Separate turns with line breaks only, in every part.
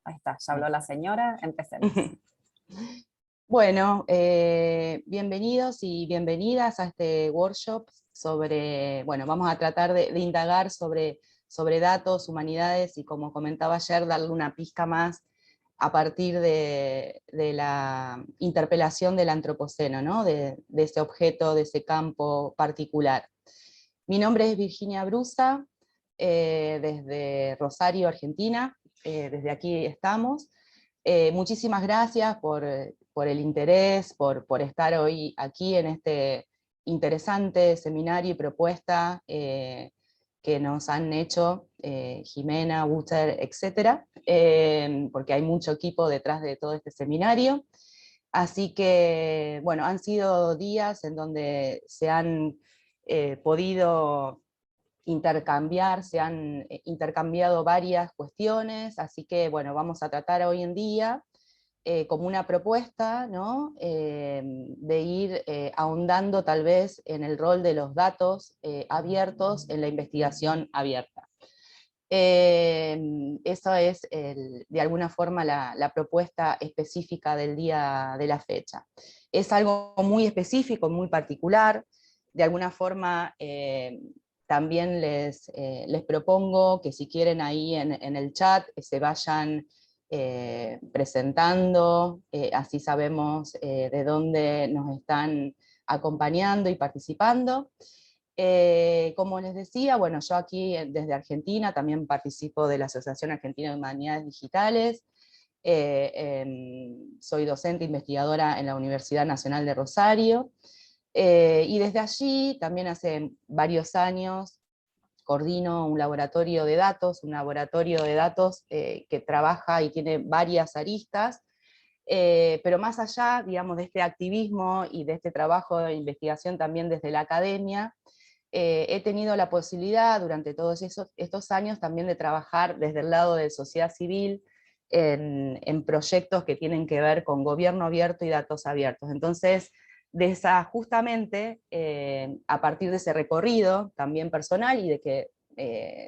Ahí está, ya habló la señora, empecemos.
Bueno, bienvenidos y bienvenidas a este workshop sobre, bueno, vamos a tratar de indagar sobre datos, humanidades, y como comentaba ayer, darle una pizca más a partir de la interpelación del antropoceno, ¿no? de ese objeto, de ese campo particular. Mi nombre es Virginia Brusa, desde Rosario, Argentina, desde aquí estamos. Muchísimas gracias por el interés, por estar hoy aquí en este interesante seminario y propuesta que nos han hecho Jimena, Buster, etc. Porque hay mucho equipo detrás de todo este seminario. Así que, bueno, han sido días en donde se han podido intercambiar, se han intercambiado varias cuestiones, así que bueno, vamos a tratar hoy en día como una propuesta, ¿no? De ir ahondando tal vez en el rol de los datos abiertos en la investigación abierta. Eso es de alguna forma la propuesta específica del día de la fecha. Es algo muy específico, muy particular. De alguna forma también les propongo que si quieren ahí en el chat se vayan presentando, así sabemos de dónde nos están acompañando y participando. Como les decía, bueno, yo aquí desde Argentina también participo de la Asociación Argentina de Humanidades Digitales. Soy docente investigadora en la Universidad Nacional de Rosario. Y desde allí, también hace varios años, coordino un laboratorio de datos, que trabaja y tiene varias aristas, pero más allá, digamos, de este activismo y de este trabajo de investigación también desde la academia, he tenido la posibilidad durante todos estos años también de trabajar desde el lado de sociedad civil en proyectos que tienen que ver con gobierno abierto y datos abiertos. Entonces, justamente a partir de ese recorrido también personal, y de que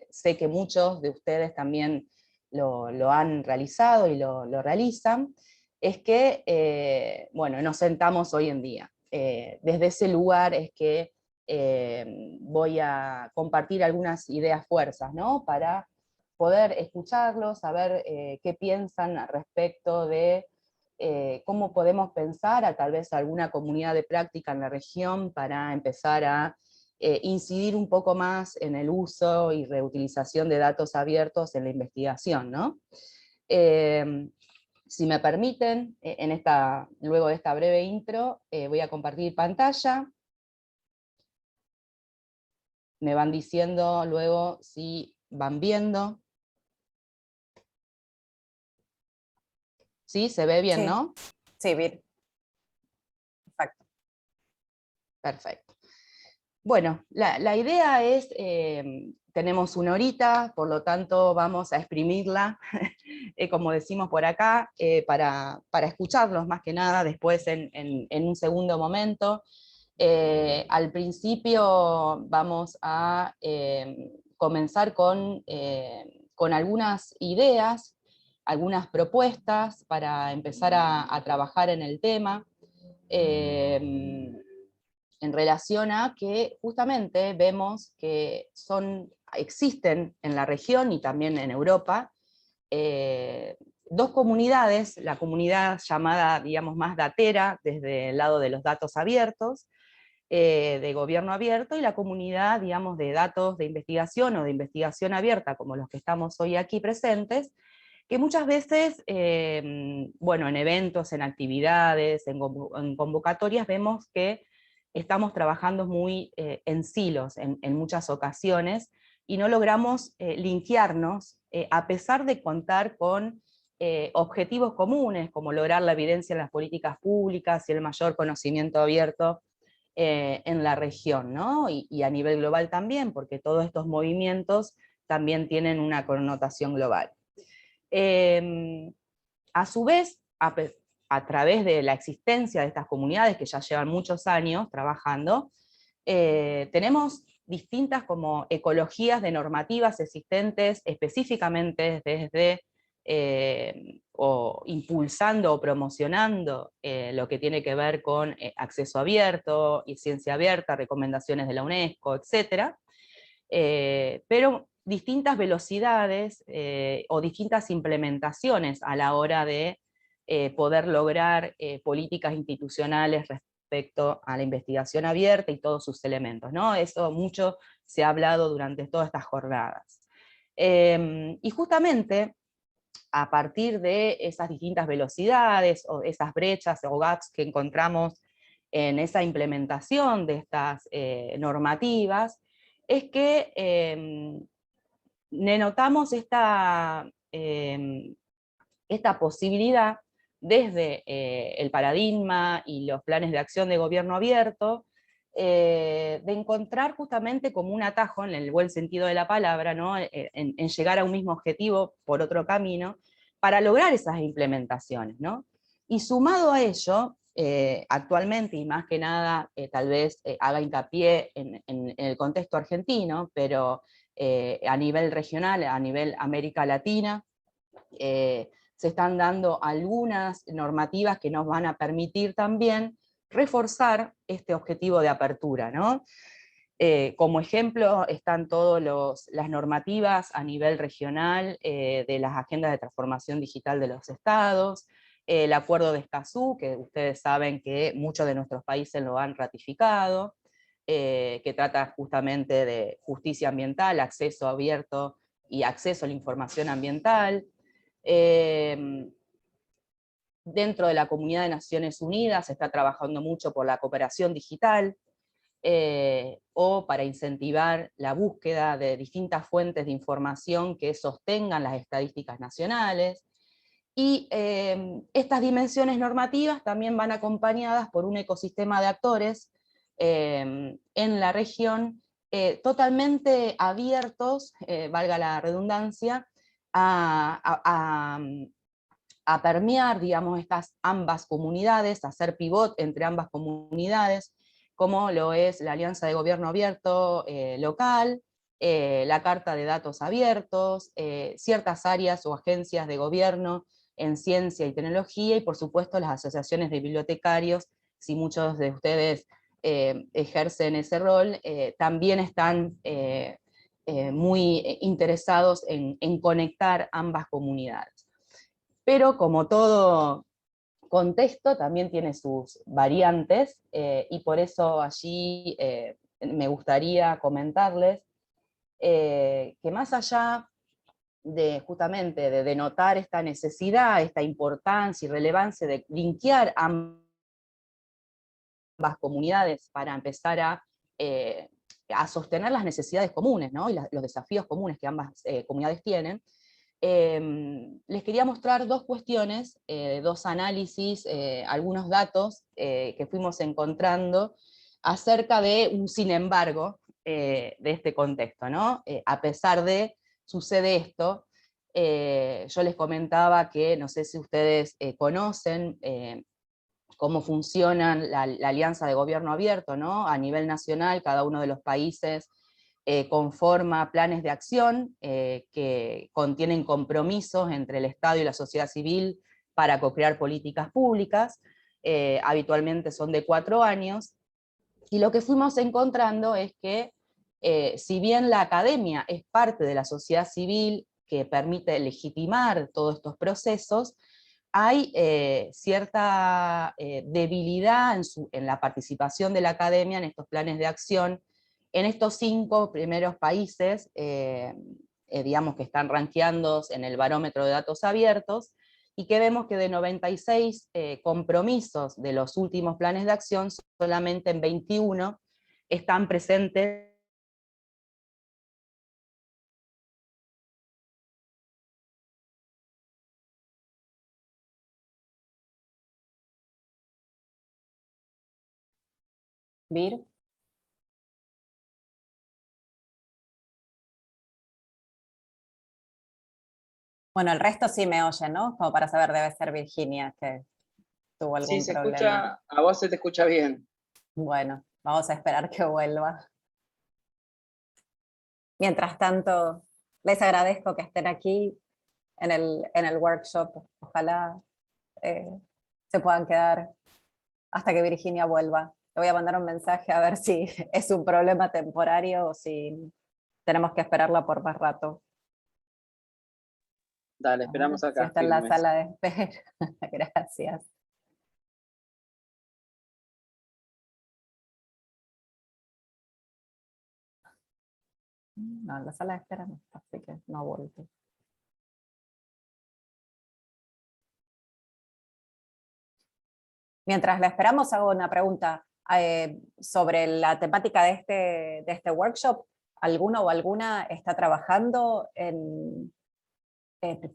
sé que muchos de ustedes también lo han realizado y lo realizan, es que, bueno, nos sentamos hoy en día. Desde ese lugar es que voy a compartir algunas ideas fuerzas, ¿no? Para poder escucharlos, saber qué piensan respecto de cómo podemos pensar a tal vez alguna comunidad de práctica en la región para empezar a incidir un poco más en el uso y reutilización de datos abiertos en la investigación, ¿no? Si me permiten, luego de esta breve intro, voy a compartir pantalla. Me van diciendo luego si van viendo. ¿Sí? ¿Se ve bien,
Sí,
no?
sí, bien. Perfecto.
Perfecto. Bueno, la idea es, tenemos una horita, por lo tanto vamos a exprimirla, como decimos por acá, para escucharlos más que nada, después en un segundo momento. Al principio vamos a comenzar con algunas ideas, algunas propuestas para empezar a trabajar en el tema, en relación a que justamente vemos que existen en la región y también en Europa dos comunidades, la comunidad llamada, digamos, más datera, desde el lado de los datos abiertos, de gobierno abierto, y la comunidad, digamos, de datos de investigación o de investigación abierta, como los que estamos hoy aquí presentes, que muchas veces, bueno, en eventos, en actividades, en convocatorias, vemos que estamos trabajando muy en silos en muchas ocasiones, y no logramos linkearnos, a pesar de contar con objetivos comunes, como lograr la evidencia en las políticas públicas y el mayor conocimiento abierto en la región, ¿no? Y a nivel global también, porque todos estos movimientos también tienen una connotación global. A su vez, a través de la existencia de estas comunidades que ya llevan muchos años trabajando, tenemos distintas como ecologías de normativas existentes específicamente desde o impulsando o promocionando lo que tiene que ver con acceso abierto y ciencia abierta, recomendaciones de la UNESCO, etc. Pero distintas velocidades o distintas implementaciones a la hora de poder lograr políticas institucionales respecto a la investigación abierta y todos sus elementos, ¿no? Eso mucho se ha hablado durante todas estas jornadas. Y justamente a partir de esas distintas velocidades o esas brechas o gaps que encontramos en esa implementación de estas normativas, es que denotamos esta posibilidad desde el paradigma y los planes de acción de gobierno abierto, de encontrar justamente como un atajo, en el buen sentido de la palabra, ¿no? En llegar a un mismo objetivo por otro camino, para lograr esas implementaciones, ¿no? Y sumado a ello, actualmente, y más que nada, tal vez haga hincapié en el contexto argentino, pero a nivel regional, a nivel América Latina, se están dando algunas normativas que nos van a permitir también reforzar este objetivo de apertura, ¿no? Como ejemplo están todas las normativas a nivel regional de las agendas de transformación digital de los estados, el acuerdo de Escazú, que ustedes saben que muchos de nuestros países lo han ratificado, que trata justamente de justicia ambiental, acceso abierto y acceso a la información ambiental. Dentro de la Comunidad de Naciones Unidas se está trabajando mucho por la cooperación digital, o para incentivar la búsqueda de distintas fuentes de información que sostengan las estadísticas nacionales. Y estas dimensiones normativas también van acompañadas por un ecosistema de actores en la región totalmente abiertos, valga la redundancia, a permear, digamos, estas ambas comunidades, a hacer pivot entre ambas comunidades, como lo es la Alianza de Gobierno Abierto local, la Carta de Datos Abiertos, ciertas áreas o agencias de gobierno en ciencia y tecnología, y por supuesto las asociaciones de bibliotecarios, si muchos de ustedes ejercen ese rol, también están muy interesados en conectar ambas comunidades. Pero como todo contexto también tiene sus variantes, y por eso allí me gustaría comentarles que más allá de justamente de denotar esta necesidad, esta importancia y relevancia de linkear ambas comunidades para empezar a sostener las necesidades comunes, ¿no? Y los desafíos comunes que ambas comunidades tienen, les quería mostrar dos cuestiones, dos análisis, algunos datos que fuimos encontrando acerca de un sin embargo de este contexto, ¿no? A pesar de sucede esto, yo les comentaba que, no sé si ustedes conocen cómo funciona la alianza de gobierno abierto, ¿no? A nivel nacional, cada uno de los países conforma planes de acción que contienen compromisos entre el Estado y la sociedad civil para co-crear políticas públicas, habitualmente son de 4 años, y lo que fuimos encontrando es que si bien la academia es parte de la sociedad civil que permite legitimar todos estos procesos, hay cierta debilidad en la participación de la academia en estos planes de acción, en estos 5 primeros países, digamos que están rankeando en el barómetro de datos abiertos, y que vemos que de 96 compromisos de los últimos planes de acción, solamente en 21 están presentes.
Vir. Bueno, el resto sí me oye, ¿no? Como para saber, debe ser Virginia que tuvo
Sí,
algún
se
problema.
escucha, a vos se te escucha bien.
Bueno, vamos a esperar que vuelva. Mientras tanto, les agradezco que estén aquí en el workshop. Ojalá se puedan quedar hasta que Virginia vuelva. Le voy a mandar un mensaje a ver si es un problema temporario o si tenemos que esperarla por más rato.
Dale, esperamos
Si
acá.
está en la
firmes.
sala de espera. Gracias. No, en la sala de espera no está, así que no ha vuelto. Mientras la esperamos, hago una pregunta sobre la temática de este workshop. ¿Alguno o alguna está trabajando en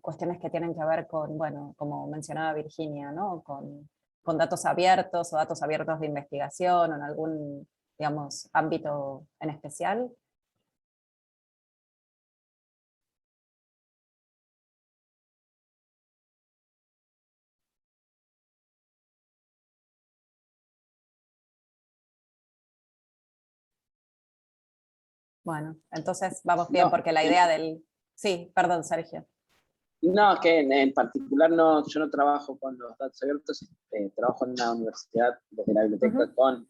cuestiones que tienen que ver con, bueno, como mencionaba Virginia, ¿no? Con datos abiertos o datos abiertos de investigación o en algún, digamos, ámbito en especial? Bueno, entonces vamos bien,
No,
porque la idea del... Sí, perdón, Sergio.
no, que en particular no, yo no trabajo con los datos abiertos, trabajo en una universidad desde la biblioteca con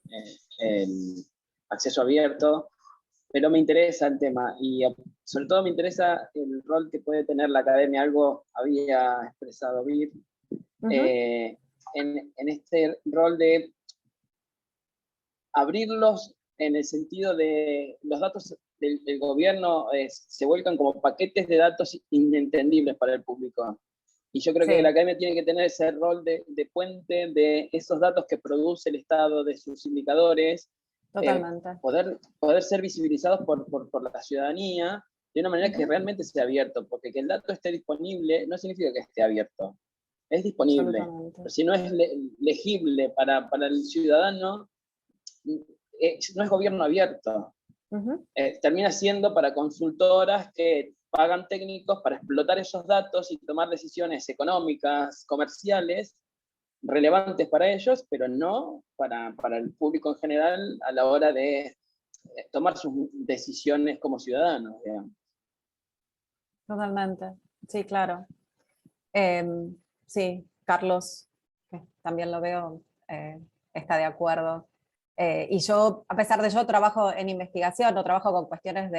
el acceso abierto, pero me interesa el tema y sobre todo me interesa el rol que puede tener la academia. Algo había expresado Vir, en este rol de abrirlos en el sentido de los datos del gobierno se vuelcan como paquetes de datos inentendibles para el público. Y yo creo que la academia tiene que tener ese rol de puente de esos datos que produce el Estado, de sus indicadores,
Totalmente.
poder ser visibilizados por la ciudadanía de una manera que realmente sea abierto, porque que el dato esté disponible no significa que esté abierto, es disponible. Pero si no es legible para el ciudadano, no es gobierno abierto. Termina siendo para consultoras que pagan técnicos para explotar esos datos y tomar decisiones económicas, comerciales, relevantes para ellos, pero no para el público en general a la hora de tomar sus decisiones como ciudadanos, digamos.
Totalmente, sí, claro. Sí, Carlos, que también lo veo, está de acuerdo. Y yo, a pesar de yo trabajo en investigación, no trabajo con cuestiones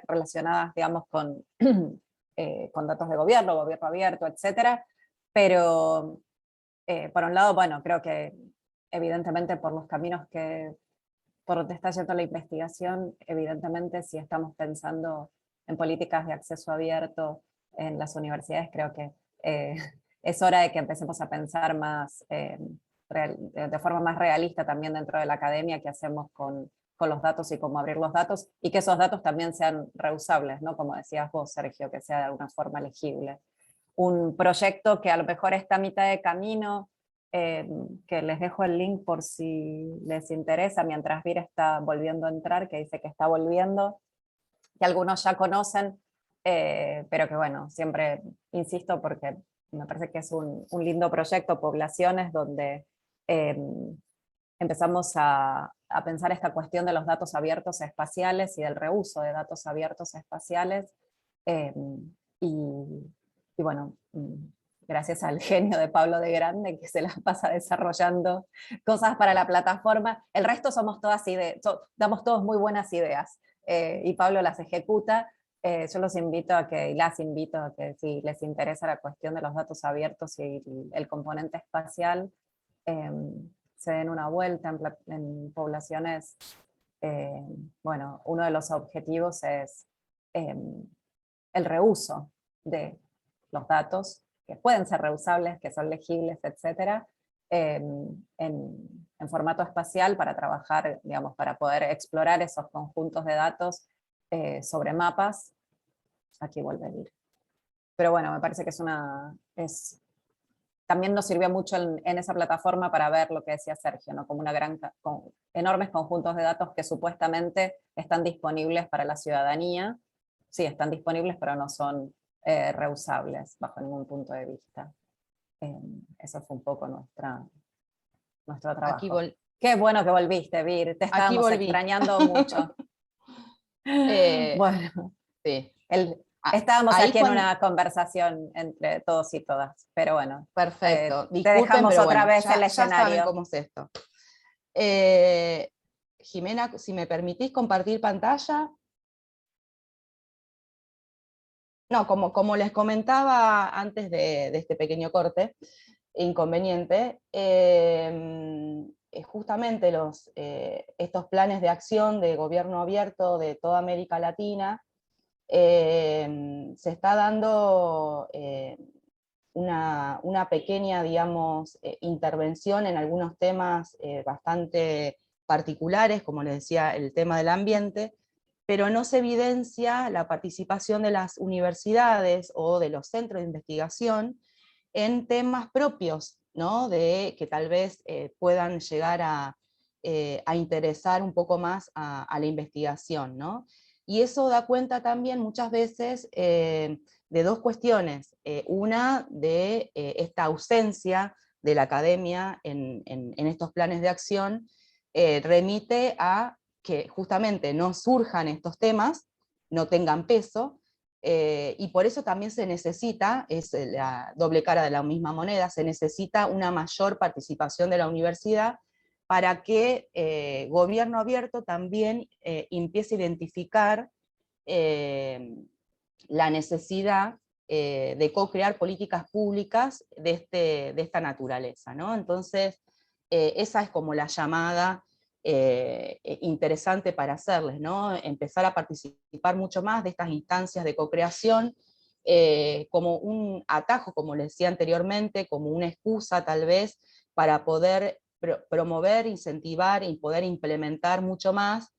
relacionadas, digamos, con datos de gobierno abierto, etcétera, pero por un lado, bueno, creo que evidentemente por los caminos por donde está yendo la investigación, evidentemente si estamos pensando en políticas de acceso abierto en las universidades, creo que es hora de que empecemos a pensar más, de forma más realista también dentro de la academia, qué hacemos con los datos y cómo abrir los datos, y que esos datos también sean reusables, ¿no? Como decías vos, Sergio, que sea de alguna forma legible. Un proyecto que a lo mejor está a mitad de camino, que les dejo el link por si les interesa, mientras Vir está volviendo a entrar, que dice que está volviendo, que algunos ya conocen, pero que bueno, siempre insisto porque me parece que es un lindo proyecto, Poblaciones, donde empezamos a pensar esta cuestión de los datos abiertos espaciales y del reuso de datos abiertos espaciales, y bueno, gracias al genio de Pablo de Grande, que se la pasa desarrollando cosas para la plataforma. El resto somos todas ideas, damos todos muy buenas ideas, y Pablo las ejecuta. Yo los invito y las invito a que si les interesa la cuestión de los datos abiertos y el componente espacial, se den una vuelta en Poblaciones. Bueno, uno de los objetivos es el reuso de los datos, que pueden ser reusables, que son legibles, etcétera, en formato espacial para trabajar, digamos, para poder explorar esos conjuntos de datos sobre mapas. Aquí vuelve a ir. Pero bueno, me parece que también nos sirvió mucho en esa plataforma para ver lo que decía Sergio, ¿no? Como con enormes conjuntos de datos que supuestamente están disponibles para la ciudadanía. Sí, están disponibles, pero no son reusables bajo ningún punto de vista. Eso fue un poco nuestro trabajo. Qué bueno que volviste, Vir, te estábamos extrañando mucho.
Bueno,
sí. Estábamos
ahí
aquí en una conversación entre todos y todas, pero bueno.
Perfecto,
Te
disculpen,
dejamos
pero
otra
bueno,
vez el
ya saben
escenario.
cómo es esto. Jimena, si me permitís compartir pantalla. No, como les comentaba antes de este pequeño corte, inconveniente, justamente estos planes de acción de gobierno abierto de toda América Latina, se está dando una pequeña, digamos, intervención en algunos temas bastante particulares, como les decía, el tema del ambiente, pero no se evidencia la participación de las universidades o de los centros de investigación en temas propios, ¿no? Que tal vez puedan llegar a interesar un poco más a la investigación, ¿no? Y eso da cuenta también muchas veces de dos cuestiones. Una de esta ausencia de la academia en estos planes de acción remite a que justamente no surjan estos temas, no tengan peso, y por eso también se necesita, es la doble cara de la misma moneda, se necesita una mayor participación de la universidad para que gobierno abierto también empiece a identificar la necesidad de co-crear políticas públicas de esta naturaleza, ¿no? Entonces, esa es como la llamada interesante para hacerles, ¿no? Empezar a participar mucho más de estas instancias de co-creación, como un atajo, como les decía anteriormente, como una excusa tal vez para poder promover, incentivar y poder implementar mucho más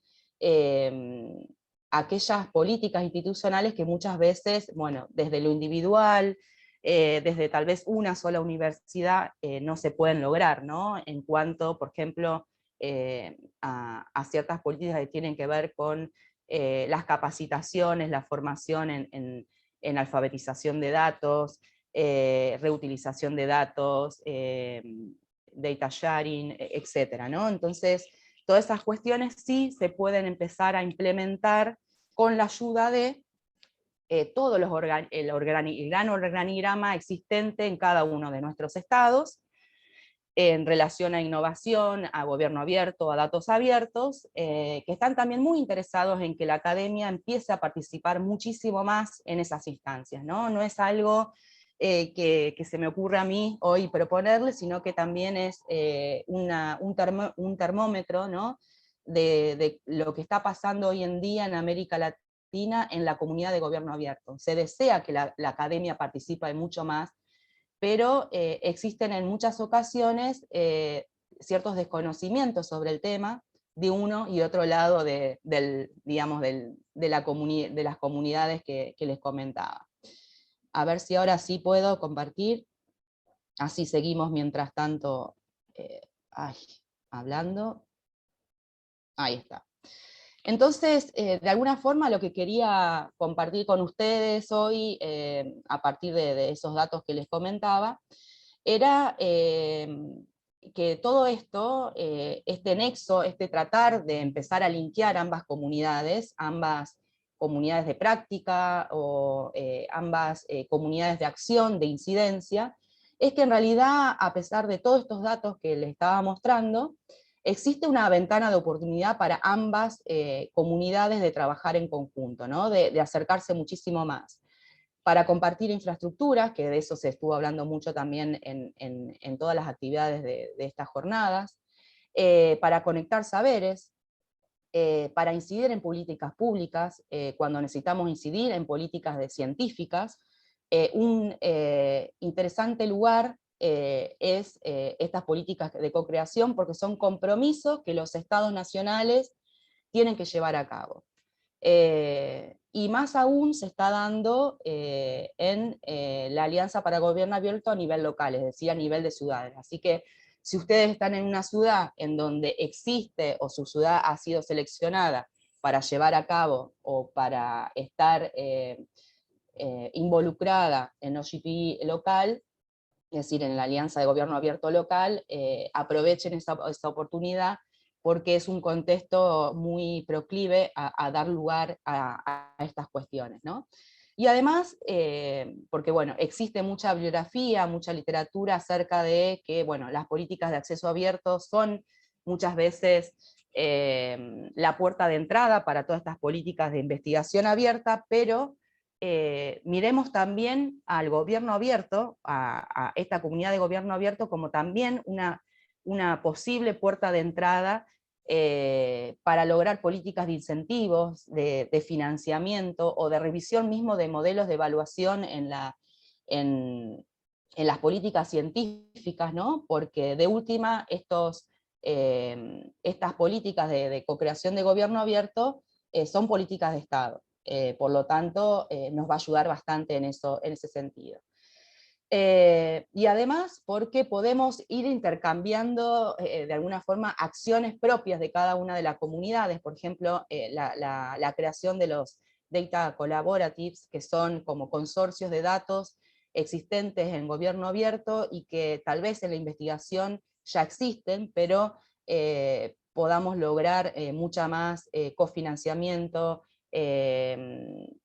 aquellas políticas institucionales que muchas veces, bueno, desde lo individual, desde tal vez una sola universidad, no se pueden lograr, ¿no? En cuanto, por ejemplo, a ciertas políticas que tienen que ver con las capacitaciones, la formación en alfabetización de datos, reutilización de datos, data sharing, etcétera, ¿no? Entonces, todas esas cuestiones sí se pueden empezar a implementar con la ayuda de todo el gran organigrama existente en cada uno de nuestros estados, en relación a innovación, a gobierno abierto, a datos abiertos, que están también muy interesados en que la academia empiece a participar muchísimo más en esas instancias, ¿no? No es algo que se me ocurre a mí hoy proponerle, sino que también es un termómetro, ¿no? de lo que está pasando hoy en día en América Latina en la comunidad de gobierno abierto. Se desea que la academia participe mucho más, pero existen en muchas ocasiones ciertos desconocimientos sobre el tema de uno y otro lado digamos, de las comunidades que les comentaba. A ver si ahora sí puedo compartir, así seguimos mientras tanto hablando. Ahí está. Entonces, de alguna forma lo que quería compartir con ustedes hoy, a partir de esos datos que les comentaba, era que todo esto, este nexo, este tratar de empezar a linkear ambas comunidades de práctica o ambas comunidades de acción, de incidencia, es que en realidad, a pesar de todos estos datos que les estaba mostrando, existe una ventana de oportunidad para ambas comunidades de trabajar en conjunto, ¿no? de acercarse muchísimo más, para compartir infraestructuras, que de eso se estuvo hablando mucho también en todas las actividades de estas jornadas, para conectar saberes, para incidir en políticas públicas, cuando necesitamos incidir en políticas científicas. Un interesante lugar es estas políticas de co-creación, porque son compromisos que los estados nacionales tienen que llevar a cabo. Y más aún se está dando en la Alianza para Gobierno Abierto a nivel local, es decir, a nivel de ciudades. Así que si ustedes están en una ciudad en donde existe o su ciudad ha sido seleccionada para llevar a cabo o para estar involucrada en OGP local, es decir, en la Alianza de Gobierno Abierto local, aprovechen esta oportunidad, porque es un contexto muy proclive a dar lugar a estas cuestiones, ¿no? Y además, porque bueno, existe mucha bibliografía, mucha literatura acerca de que bueno, las políticas de acceso abierto son muchas veces la puerta de entrada para todas estas políticas de investigación abierta, pero miremos también al gobierno abierto, a esta comunidad de gobierno abierto, como también una posible puerta de entrada para lograr políticas de incentivos, de financiamiento o de revisión mismo de modelos de evaluación en las políticas científicas, ¿no? Porque de última estas políticas de co-creación de gobierno abierto son políticas de Estado. Por lo tanto, nos va a ayudar bastante en ese sentido. Y además porque podemos ir intercambiando de alguna forma acciones propias de cada una de las comunidades, por ejemplo, la creación de los Data Collaboratives, que son como consorcios de datos existentes en gobierno abierto y que tal vez en la investigación ya existen, pero podamos lograr mucha más cofinanciamiento,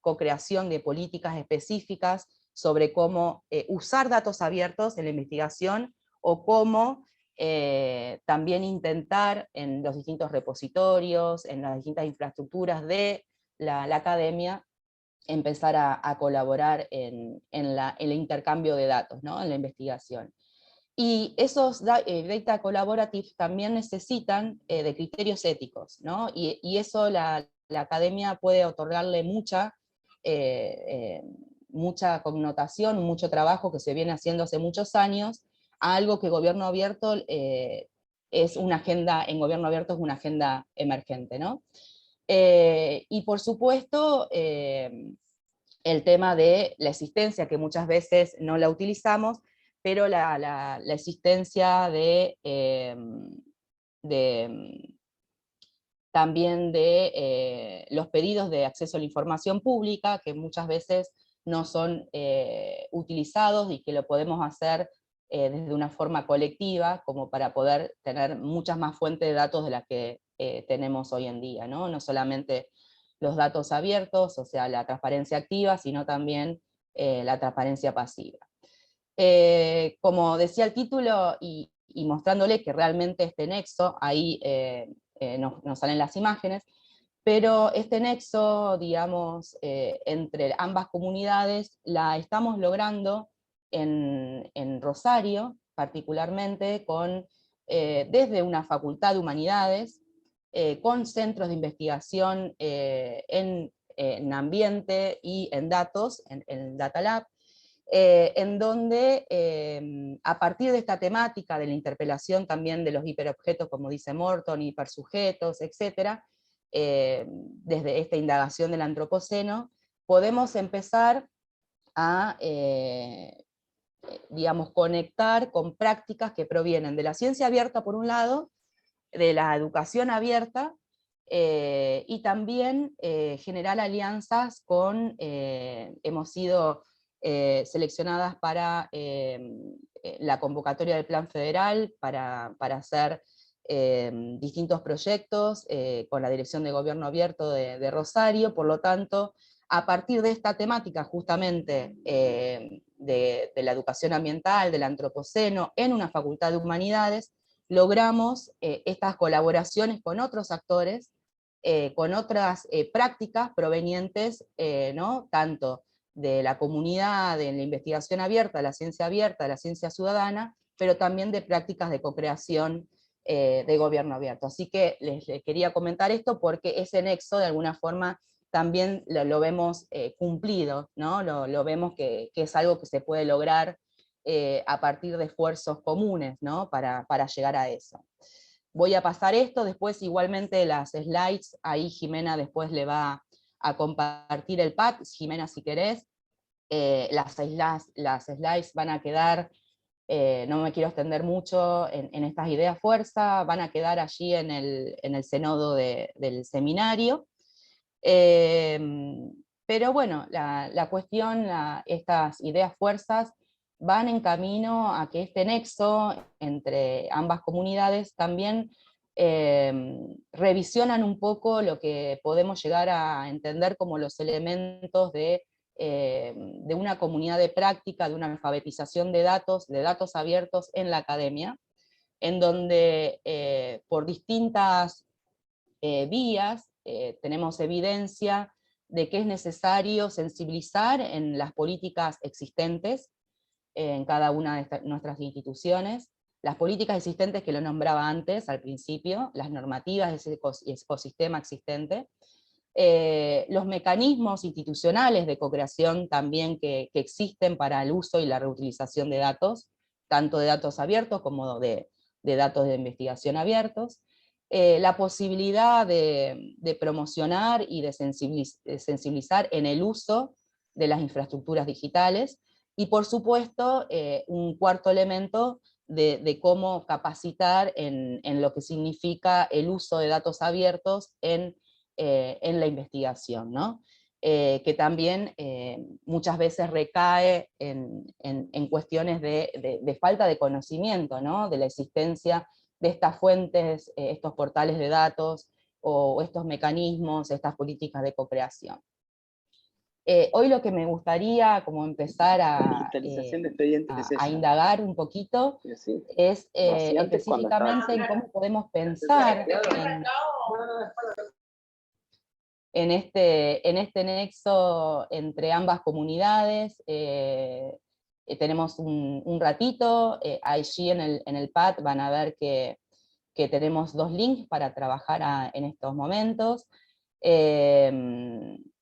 co-creación de políticas específicas sobre cómo usar datos abiertos en la investigación o cómo también intentar en los distintos repositorios, en las distintas infraestructuras de la academia, empezar a colaborar en el intercambio de datos, ¿no? En la investigación. Y esos data collaborative también necesitan de criterios éticos, ¿no? Y eso la academia puede otorgarle mucha connotación, mucho trabajo que se viene haciendo hace muchos años, a algo que gobierno abierto es una agenda, en gobierno abierto es una agenda emergente, ¿no? Y por supuesto, el tema de la existencia, que muchas veces no la utilizamos, pero la existencia también de los pedidos de acceso a la información pública, que muchas veces no son utilizados y que lo podemos hacer desde una forma colectiva, como para poder tener muchas más fuentes de datos de las que tenemos hoy en día, ¿no? No solamente los datos abiertos, o sea, la transparencia activa, sino también la transparencia pasiva. Como decía el título, y mostrándole que realmente este nexo, ahí nos salen las imágenes, pero este nexo, digamos, entre ambas comunidades, la estamos logrando en Rosario, particularmente, desde una facultad de humanidades, con centros de investigación en ambiente y en datos, en Data Lab, en donde a partir de esta temática de la interpelación también de los hiperobjetos, como dice Morton, hipersujetos, etc., desde esta indagación del antropoceno, podemos empezar a, digamos, conectar con prácticas que provienen de la ciencia abierta por un lado, de la educación abierta, y también generar alianzas con, hemos sido seleccionadas para la convocatoria del Plan Federal, para hacer distintos proyectos con la Dirección de Gobierno Abierto de Rosario. Por lo tanto, a partir de esta temática justamente de la educación ambiental, del antropoceno, en una facultad de humanidades, logramos estas colaboraciones con otros actores, con otras prácticas provenientes, ¿no? Tanto de la comunidad, de la investigación abierta, de la ciencia ciudadana, pero también de prácticas de co-creación de gobierno abierto. Así que les quería comentar esto porque ese nexo de alguna forma también lo vemos cumplido, ¿no? Lo vemos que es algo que se puede lograr a partir de esfuerzos comunes, ¿no? Para llegar a eso. Voy a pasar esto, después igualmente las slides, ahí Jimena después le va a compartir el pad, Jimena si querés. Las slides van a quedar, no me quiero extender mucho en estas ideas fuerza, van a quedar allí en el cenodo del seminario. Pero bueno, la cuestión, estas ideas fuerzas van en camino a que este nexo entre ambas comunidades también revisionan un poco lo que podemos llegar a entender como los elementos de de una comunidad de práctica, de una alfabetización de datos abiertos en la academia, en donde por distintas vías tenemos evidencia de que es necesario sensibilizar en las políticas existentes en cada una de nuestras instituciones, las políticas existentes que lo nombraba antes, al principio, las normativas de ese ecosistema existente, los mecanismos institucionales de co-creación también que existen para el uso y la reutilización de datos, tanto de datos abiertos como de datos de investigación abiertos, la posibilidad de promocionar y de sensibilizar en el uso de las infraestructuras digitales, y por supuesto un cuarto elemento de cómo capacitar en lo que significa el uso de datos abiertos en la investigación, ¿no? Que también muchas veces recae en cuestiones de falta de conocimiento, ¿no? De la existencia de estas fuentes, estos portales de datos, o estos mecanismos, estas políticas de co-creación. Hoy lo que me gustaría como empezar
Digitalización de expedientes es
a
esa.
indagar un poquito
Sí.
es
Sí, antes cuando
específicamente en cómo podemos pensar en este nexo entre ambas comunidades. Tenemos un ratito, allí en el pad van a ver que tenemos 2 links para trabajar en estos momentos.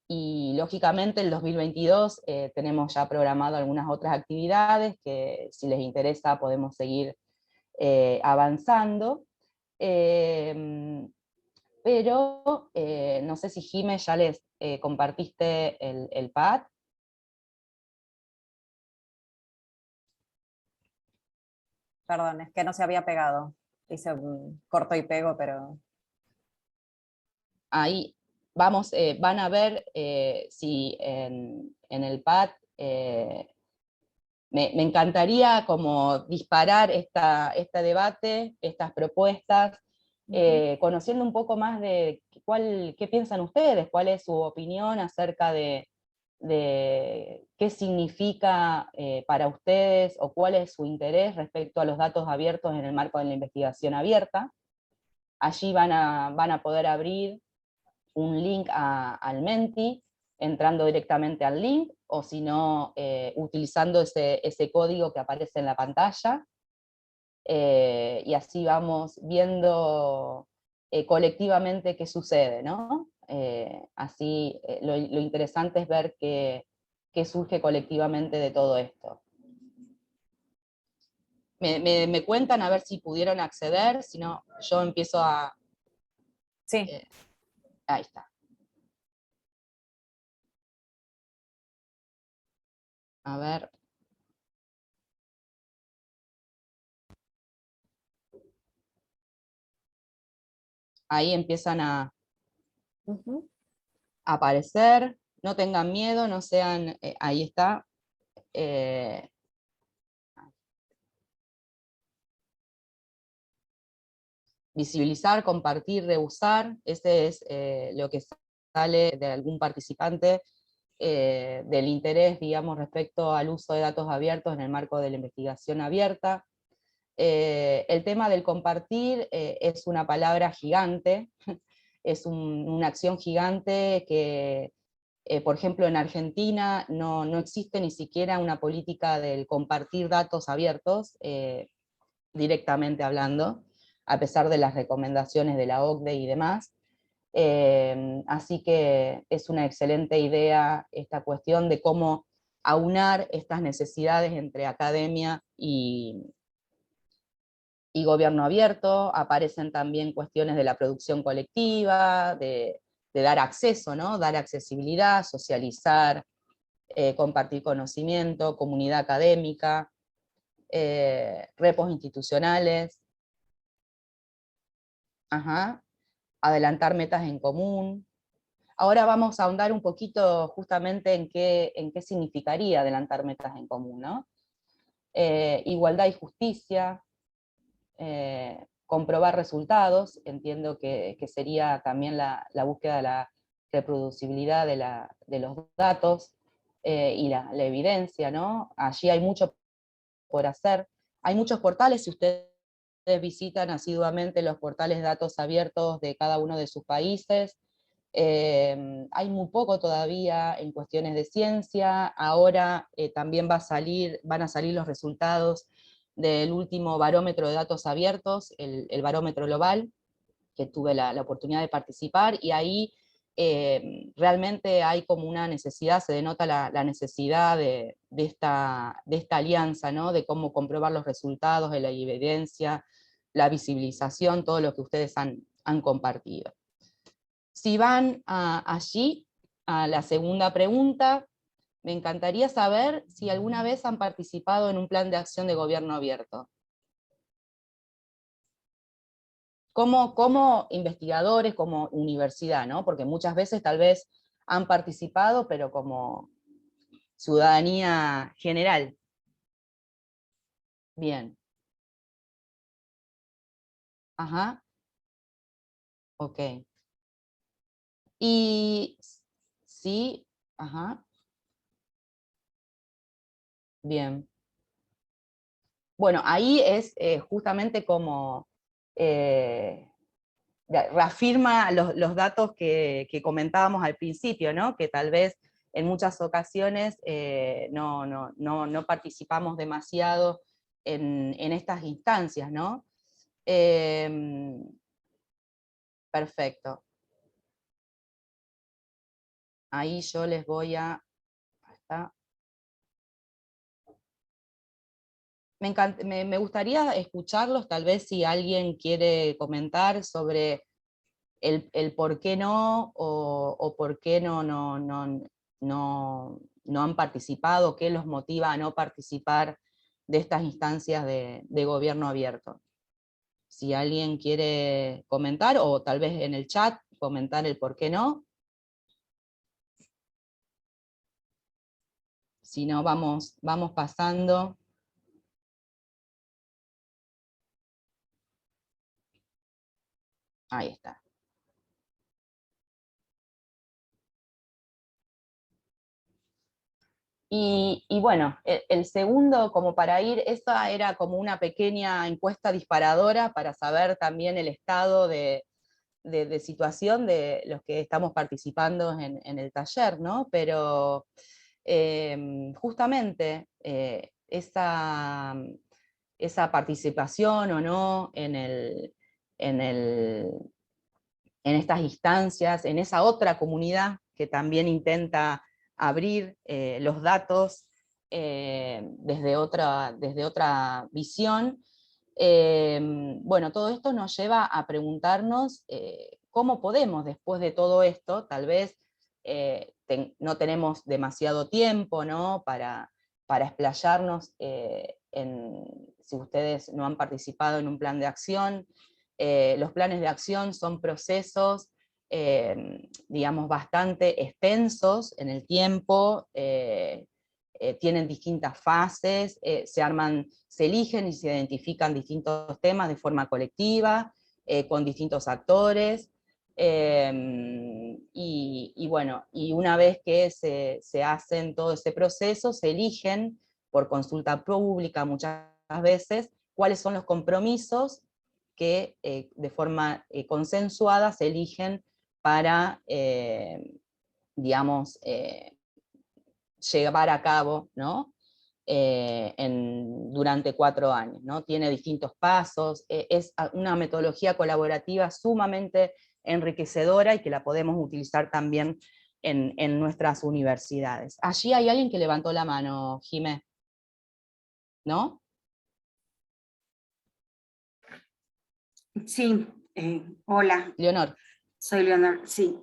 Y lógicamente el 2022 tenemos ya programado algunas otras actividades que si les interesa podemos seguir avanzando. Pero no sé si Jime ya les compartiste el pad.
Perdón, es que no se había pegado. Hice un corto y pego, pero...
Ahí vamos, van a ver si en el pad me encantaría como disparar este debate, estas propuestas, conociendo un poco más de qué piensan ustedes, cuál es su opinión acerca de qué significa para ustedes, o cuál es su interés respecto a los datos abiertos en el marco de la investigación abierta. Allí van a poder abrir un link al Menti, entrando directamente al link, o si no, utilizando ese código que aparece en la pantalla, y así vamos viendo colectivamente qué sucede, ¿no? Así lo interesante es ver qué surge colectivamente de todo esto. Me cuentan a ver si pudieron acceder, si no, yo empiezo a...
Sí.
Ahí está. A ver. Ahí empiezan a aparecer. No tengan miedo, no sean... ahí está. Visibilizar, compartir, reusar. Ese es lo que sale de algún participante del interés, digamos, respecto al uso de datos abiertos en el marco de la investigación abierta. El tema del compartir es una palabra gigante, es una acción gigante que, por ejemplo, en Argentina no existe ni siquiera una política del compartir datos abiertos, directamente hablando, a pesar de las recomendaciones de la OCDE y demás. Así que es una excelente idea esta cuestión de cómo aunar estas necesidades entre academia y gobierno abierto. Aparecen también cuestiones de la producción colectiva, de dar acceso, ¿no? Dar accesibilidad, socializar, compartir conocimiento, comunidad académica, repos institucionales, adelantar metas en común. Ahora vamos a ahondar un poquito justamente en qué significaría adelantar metas en común, ¿no? Igualdad y justicia, comprobar resultados, entiendo que sería también la búsqueda de la reproducibilidad de los datos, y la evidencia, ¿no? Allí hay mucho por hacer. Hay muchos portales, si ustedes visitan asiduamente los portales de datos abiertos de cada uno de sus países, hay muy poco todavía en cuestiones de ciencia. Ahora también van a salir los resultados del último barómetro de datos abiertos, el barómetro global, que tuve la oportunidad de participar, y ahí realmente hay como una necesidad, se denota la necesidad de esta alianza, ¿no? De cómo comprobar los resultados, de la evidencia, la visibilización, todo lo que ustedes han compartido. Si van allí, a la segunda pregunta, me encantaría saber si alguna vez han participado en un plan de acción de gobierno abierto. Como investigadores, como universidad, ¿no? Porque muchas veces tal vez han participado, pero como ciudadanía general. Bien. Ajá. Ok. Y sí, ajá. Bien. Bueno, ahí es justamente como reafirma los datos que comentábamos al principio, ¿no? Que tal vez en muchas ocasiones no participamos demasiado en estas instancias, ¿no? Perfecto. Ahí yo les voy a... Está. Me gustaría escucharlos, tal vez si alguien quiere comentar sobre el por qué no, o por qué no han participado, qué los motiva a no participar de estas instancias de gobierno abierto. Si alguien quiere comentar, o tal vez en el chat comentar el por qué no. Si no, vamos pasando. Ahí está. Y bueno, el segundo, como para ir, esa era como una pequeña encuesta disparadora para saber también el estado de situación de los que estamos participando en el taller, ¿no? Pero justamente esa participación o no en estas instancias, en esa otra comunidad que también intenta abrir los datos desde otra visión. Bueno, todo esto nos lleva a preguntarnos cómo podemos, después de todo esto, tal vez no tenemos demasiado tiempo, ¿no? para explayarnos si ustedes no han participado en un plan de acción. Los planes de acción son procesos, digamos, bastante extensos en el tiempo, tienen distintas fases, se eligen y se identifican distintos temas de forma colectiva, con distintos actores, y bueno, y una vez que se hacen todo ese proceso, se eligen por consulta pública muchas veces cuáles son los compromisos que de forma consensuada se eligen para, digamos, llevar a cabo, ¿no? Durante 4 años, ¿no? Tiene distintos pasos, es una metodología colaborativa sumamente enriquecedora y que la podemos utilizar también en nuestras universidades. Allí hay alguien que levantó la mano, Jimé, ¿no?
Sí, hola.
Leonor.
Soy Leonor, sí.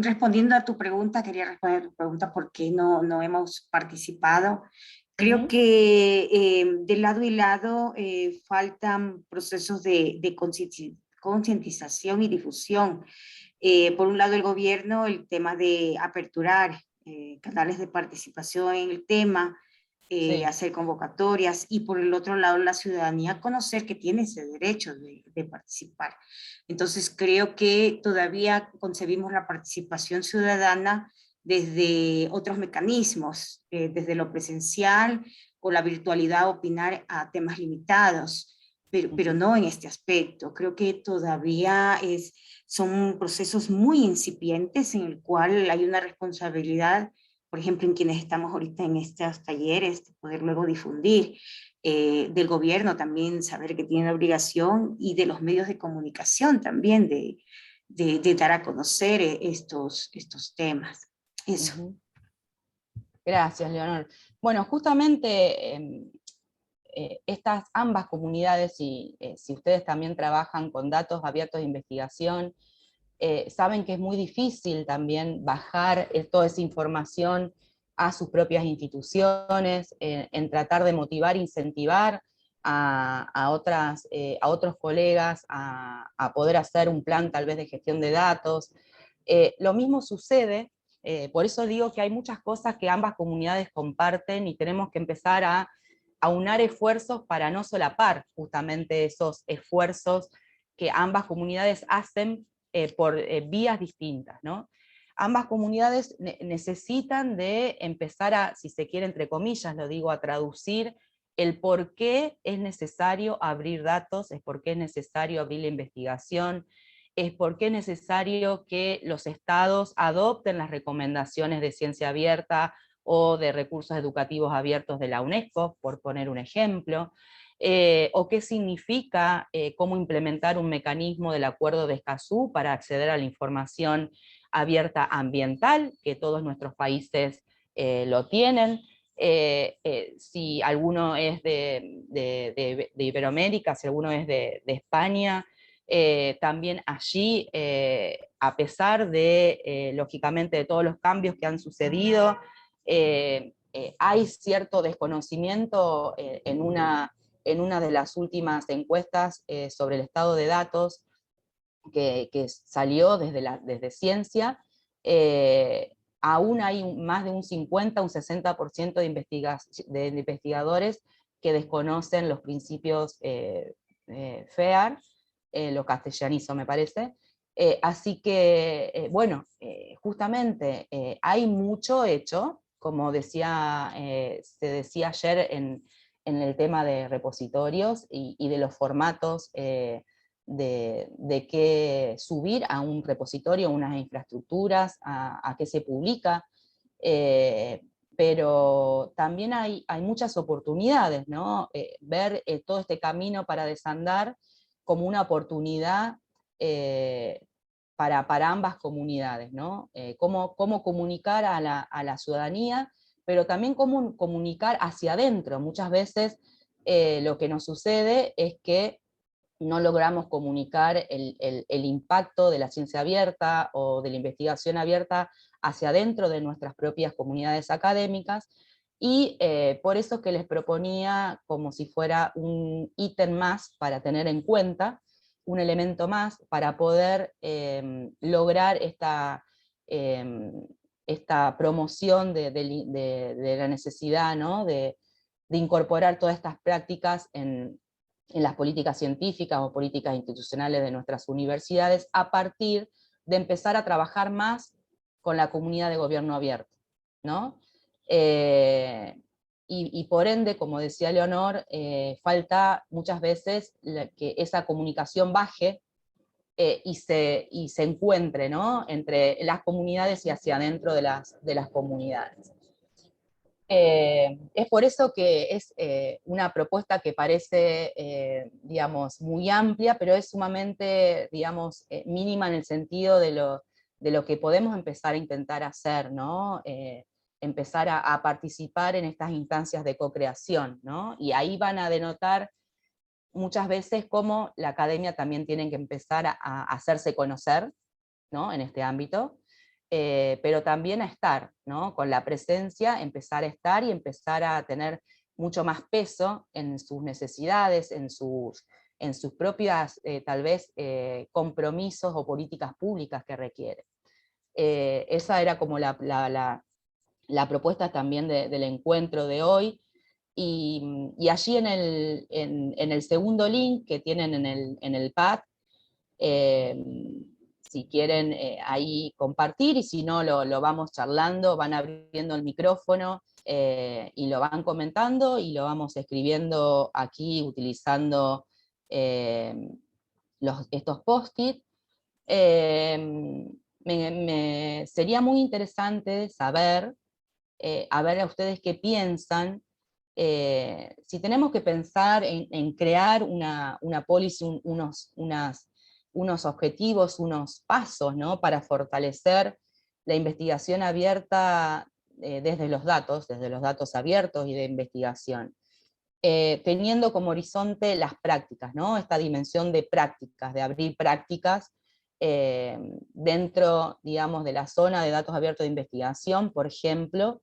Respondiendo a tu pregunta, quería responder a tu pregunta por qué no hemos participado. Creo que de lado y lado faltan procesos de concientización y difusión. Por un lado, el gobierno, el tema de aperturar canales de participación en el tema,
Sí.
hacer convocatorias, y por el otro lado la ciudadanía conocer que tiene ese derecho de participar. Entonces creo que todavía concebimos la participación ciudadana desde otros mecanismos, desde lo presencial o la virtualidad, opinar a temas limitados, pero no en este aspecto. Creo que todavía son procesos muy incipientes en el cual hay una responsabilidad, por ejemplo, en quienes estamos ahorita en estos talleres, de poder luego difundir, del gobierno también saber que tiene la obligación, y de los medios de comunicación también de dar a conocer estos temas. Eso.
Gracias, Leonor. Bueno, justamente estas ambas comunidades, y si ustedes también trabajan con datos abiertos de investigación, saben que es muy difícil también bajar toda esa información a sus propias instituciones, en tratar de motivar, incentivar a otros colegas a poder hacer un plan tal vez de gestión de datos. Lo mismo sucede, por eso digo que hay muchas cosas que ambas comunidades comparten y tenemos que empezar a aunar esfuerzos para no solapar justamente esos esfuerzos que ambas comunidades hacen por vías distintas, ¿no? Ambas comunidades necesitan de empezar a, si se quiere, entre comillas, lo digo, a traducir el por qué es necesario abrir datos, es por qué es necesario abrir la investigación, es por qué es necesario que los estados adopten las recomendaciones de ciencia abierta o de recursos educativos abiertos de la UNESCO, por poner un ejemplo, o qué significa cómo implementar un mecanismo del Acuerdo de Escazú para acceder a la información abierta ambiental, que todos nuestros países lo tienen. Si alguno es de Iberoamérica, si alguno es de España, también allí, a pesar de, lógicamente, de todos los cambios que han sucedido, hay cierto desconocimiento en una de las últimas encuestas sobre el estado de datos que salió desde Ciencia. Aún hay más de un 50, un 60% de investigadores que desconocen los principios FEAR, lo castellanizo me parece. Así que, bueno, justamente hay mucho hecho, como se decía ayer en el tema de repositorios y de los formatos de qué subir a un repositorio, unas infraestructuras, a qué se publica, pero también hay muchas oportunidades, ¿no? Ver todo este camino para desandar como una oportunidad para ambas comunidades, ¿no? Cómo comunicar a la ciudadanía, pero también cómo comunicar hacia adentro. Muchas veces lo que nos sucede es que no logramos comunicar el impacto de la ciencia abierta o de la investigación abierta hacia adentro de nuestras propias comunidades académicas, y por eso es que les proponía como si fuera un ítem más para tener en cuenta, un elemento más para poder lograr esta promoción de la necesidad, ¿no? de incorporar todas estas prácticas en las políticas científicas o políticas institucionales de nuestras universidades, a partir de empezar a trabajar más con la comunidad de gobierno abierto, ¿no? Y por ende, como decía Leonor, falta muchas veces que esa comunicación baje y se encuentre, ¿no? Entre las comunidades y hacia adentro de las comunidades. Es por eso que es una propuesta que parece, digamos, muy amplia, pero es sumamente, digamos, mínima en el sentido de lo que podemos empezar a intentar hacer, ¿no? Empezar a participar en estas instancias de co-creación, ¿no? Y ahí van a denotar muchas veces cómo la academia también tiene que empezar a hacerse conocer, ¿no? En este ámbito. Pero también a estar, ¿no? Con la presencia, empezar a estar y empezar a tener mucho más peso en sus necesidades, en sus propias, tal vez, compromisos o políticas públicas que requiere. Esa era como la propuesta también del encuentro de hoy, y allí en el segundo link que tienen en el pad, si quieren ahí compartir, y si no, lo vamos charlando, van abriendo el micrófono y lo van comentando, y lo vamos escribiendo aquí utilizando estos post-it. Sería muy interesante saber, a ver a ustedes qué piensan, si tenemos que pensar en crear una policy, unos objetivos, unos pasos, ¿no?, para fortalecer la investigación abierta desde los datos abiertos y de investigación, teniendo como horizonte las prácticas, ¿no?, esta dimensión de prácticas, de abrir prácticas dentro, digamos, de la zona de datos abiertos de investigación. Por ejemplo,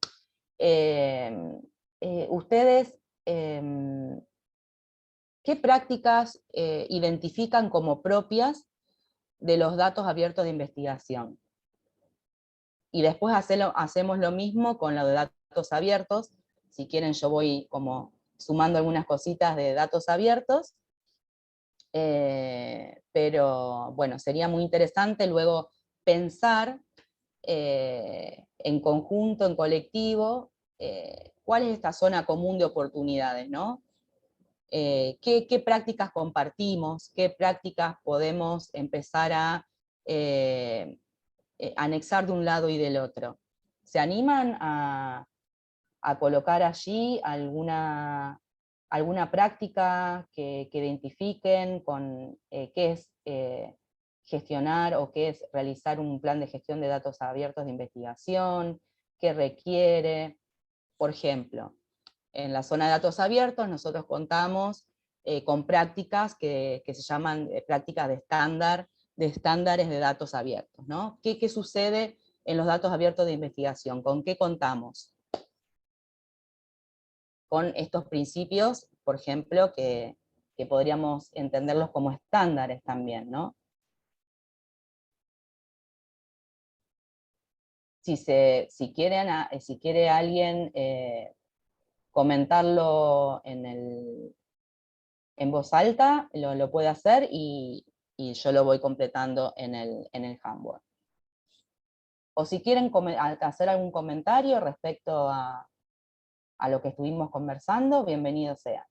ustedes, ¿qué prácticas identifican como propias de los datos abiertos de investigación? Y después hacemos lo mismo con lo de datos abiertos. Si quieren, yo voy como sumando algunas cositas de datos abiertos, pero bueno, sería muy interesante luego pensar en conjunto, en colectivo, cuál es esta zona común de oportunidades, ¿no? ¿Qué prácticas compartimos? ¿Qué prácticas podemos empezar a anexar de un lado y del otro? ¿Se animan a colocar allí alguna práctica que identifiquen con qué es gestionar o qué es realizar un plan de gestión de datos abiertos de investigación, qué requiere? Por ejemplo, en la zona de datos abiertos nosotros contamos con prácticas que se llaman prácticas de estándares de datos abiertos, ¿no? ¿Qué sucede en los datos abiertos de investigación? ¿Con qué contamos? Con estos principios, por ejemplo, que podríamos entenderlos como estándares también, ¿no? Si quiere alguien comentarlo en voz alta, lo puede hacer, y yo lo voy completando en el Handbook. O si quieren hacer algún comentario respecto a lo que estuvimos conversando, bienvenido sea.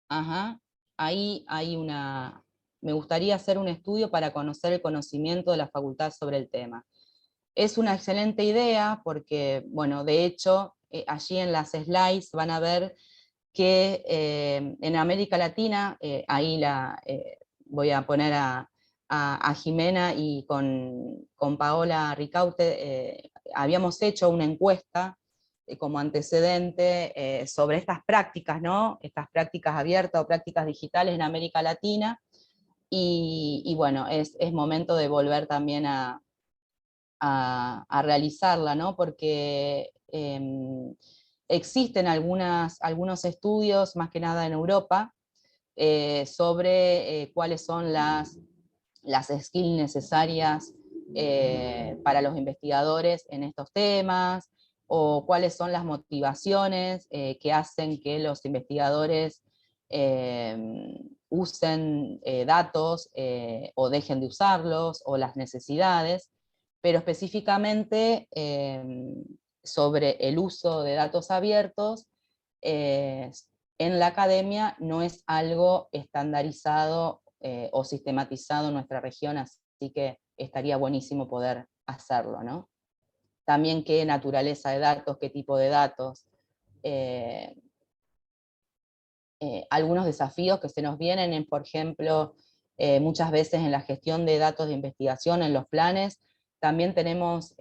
Ajá, ahí hay me gustaría hacer un estudio para conocer el conocimiento de la facultad sobre el tema. Es una excelente idea porque, bueno, de hecho, allí en las slides van a ver que en América Latina, ahí voy a poner a Jimena y con Paola Ricaute, habíamos hecho una encuesta como antecedente sobre estas prácticas, ¿no? Estas prácticas abiertas o prácticas digitales en América Latina, y bueno, es momento de volver también a realizarla, ¿no? Porque existen algunos estudios, más que nada en Europa, sobre cuáles son las skills necesarias para los investigadores en estos temas, o cuáles son las motivaciones que hacen que los investigadores usen datos o dejen de usarlos, o las necesidades, pero específicamente sobre el uso de datos abiertos, en la academia no es algo estandarizado o sistematizado en nuestra región, así que estaría buenísimo poder hacerlo, ¿no? También qué naturaleza de datos, qué tipo de datos, algunos desafíos que se nos vienen, por ejemplo, muchas veces en la gestión de datos de investigación, en los planes, también tenemos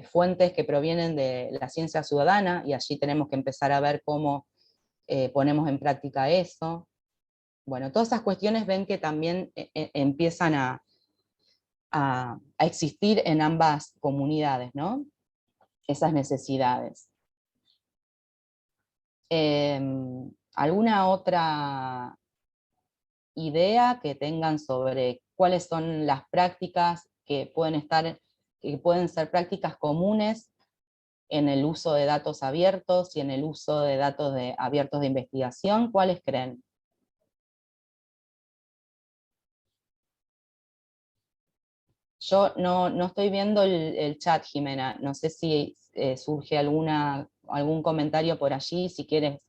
fuentes que provienen de la ciencia ciudadana, y allí tenemos que empezar a ver cómo ponemos en práctica eso. Bueno, todas esas cuestiones ven que también empiezan a existir en ambas comunidades, ¿no? Esas necesidades. ¿Alguna otra idea que tengan sobre cuáles son las prácticas que pueden ser prácticas comunes en el uso de datos abiertos y en el uso de datos abiertos de investigación? ¿Cuáles creen? Yo no estoy viendo el chat, Jimena. No sé si surge algún comentario por allí, si quieres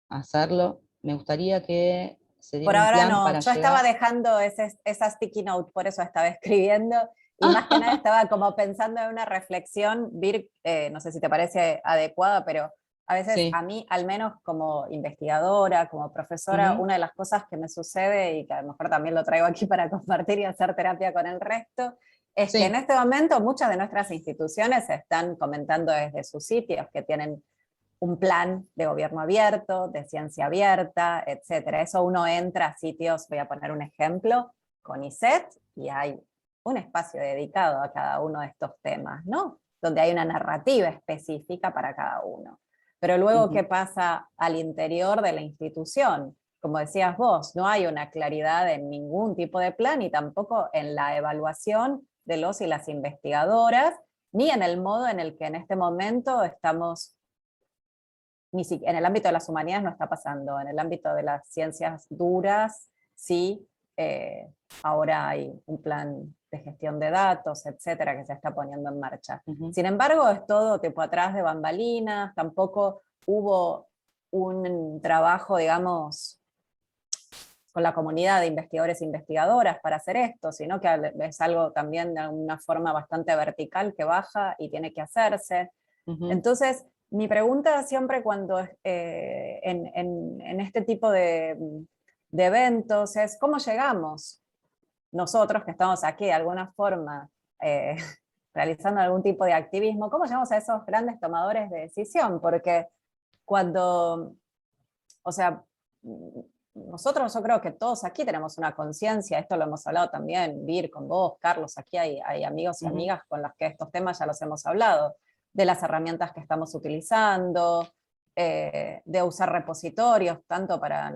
hacerlo. Me gustaría que se diera
Por
un
ahora
plan
no,
para
yo estaba
llegar.
dejando esa sticky note, por eso estaba escribiendo, y más que nada estaba como pensando en una reflexión, Vir, no sé si te parece adecuada, pero a veces
Sí.
a mí, al menos como investigadora, como profesora,
Ujú.
una de las cosas que me sucede, y que a lo mejor también lo traigo aquí para compartir y hacer terapia con el resto, es que en
Sí.
este momento muchas de nuestras instituciones están comentando desde sus sitios que tienen un plan de gobierno abierto, de ciencia abierta, etcétera. Eso uno entra a sitios, voy a poner un ejemplo, CONICET, y hay un espacio dedicado a cada uno de estos temas, ¿no? Donde hay una narrativa específica para cada uno. Pero luego, ¿qué pasa al interior de la institución? Como decías vos, no hay una claridad en ningún tipo de plan y tampoco en la evaluación de los y las investigadoras, ni en el modo en el que en este momento estamos, en el ámbito de las humanidades no está pasando, en el ámbito de las ciencias duras, sí, ahora hay un plan de gestión de datos, etcétera, que se está poniendo en marcha. Sin embargo, es todo tipo atrás de bambalinas, tampoco hubo un trabajo, digamos, con la comunidad de investigadores e investigadoras para hacer esto, sino que es algo también de una forma bastante vertical que baja y tiene que hacerse. Entonces, mi pregunta siempre cuando en este tipo de eventos es, ¿cómo llegamos nosotros que estamos aquí de alguna forma realizando algún tipo de activismo, cómo llegamos a esos grandes tomadores de decisión? Porque cuando, o sea, nosotros, yo creo que todos aquí tenemos una conciencia, esto lo hemos hablado también, Vir, con vos, Carlos, aquí hay amigos y amigas con los que estos temas ya los hemos hablado, de las herramientas que estamos utilizando, de usar repositorios, tanto para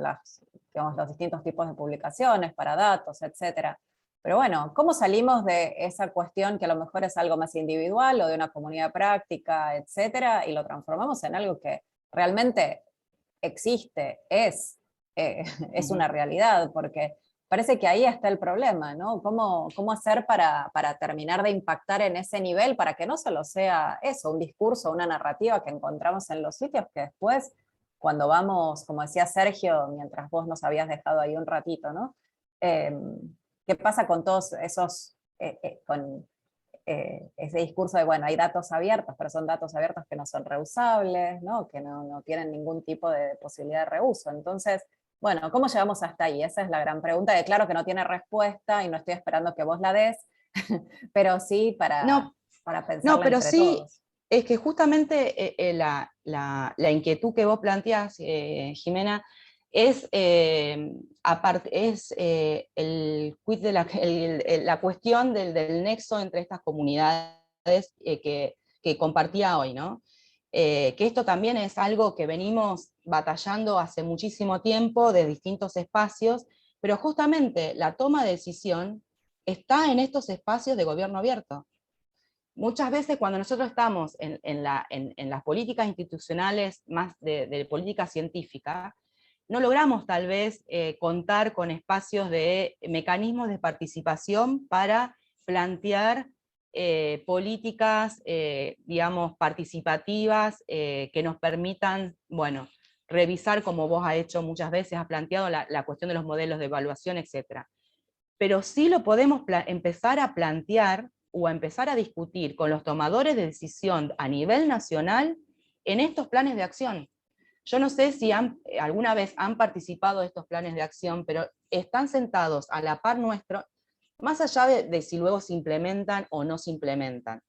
digamos, los distintos tipos de publicaciones, para datos, etc. Pero bueno, ¿cómo salimos de esa cuestión que a lo mejor es algo más individual o de una comunidad práctica, etcétera, y lo transformamos en algo que realmente existe, es una realidad? Porque parece que ahí está el problema, ¿no? ¿Cómo hacer para terminar de impactar en ese nivel para que no solo sea eso, un discurso, una narrativa que encontramos en los sitios, que después, cuando vamos, como decía Sergio, mientras vos nos habías dejado ahí un ratito, ¿no? ¿Qué pasa con todos esos, con ese discurso de, bueno, hay datos abiertos, pero son datos abiertos que no son reusables, ¿no? Que no tienen ningún tipo de posibilidad de reuso? Entonces, bueno, ¿cómo llegamos hasta ahí? Esa es la gran pregunta, que claro que no tiene respuesta y no estoy esperando que vos la des, pero sí para
No,
pensarla
pero
entre
sí,
todos.
es que justamente la inquietud que vos planteás, Jimena, es, el quid de la cuestión del nexo entre estas comunidades que compartía hoy, ¿no? Que esto también es algo que venimos batallando hace muchísimo tiempo de distintos espacios, pero justamente la toma de decisión está en estos espacios de gobierno abierto. Muchas veces cuando nosotros estamos en las políticas institucionales más de política científica, no logramos tal vez contar con espacios de mecanismos de participación para plantear políticas, digamos, participativas que nos permitan, bueno, revisar, como vos has hecho muchas veces, has planteado la cuestión de los modelos de evaluación, etc. Pero sí lo podemos empezar a plantear o a empezar a discutir con los tomadores de decisión a nivel nacional en estos planes de acción. Yo no sé si alguna vez han participado de estos planes de acción, pero están sentados a la par nuestro, más allá de si luego se implementan o no se implementan.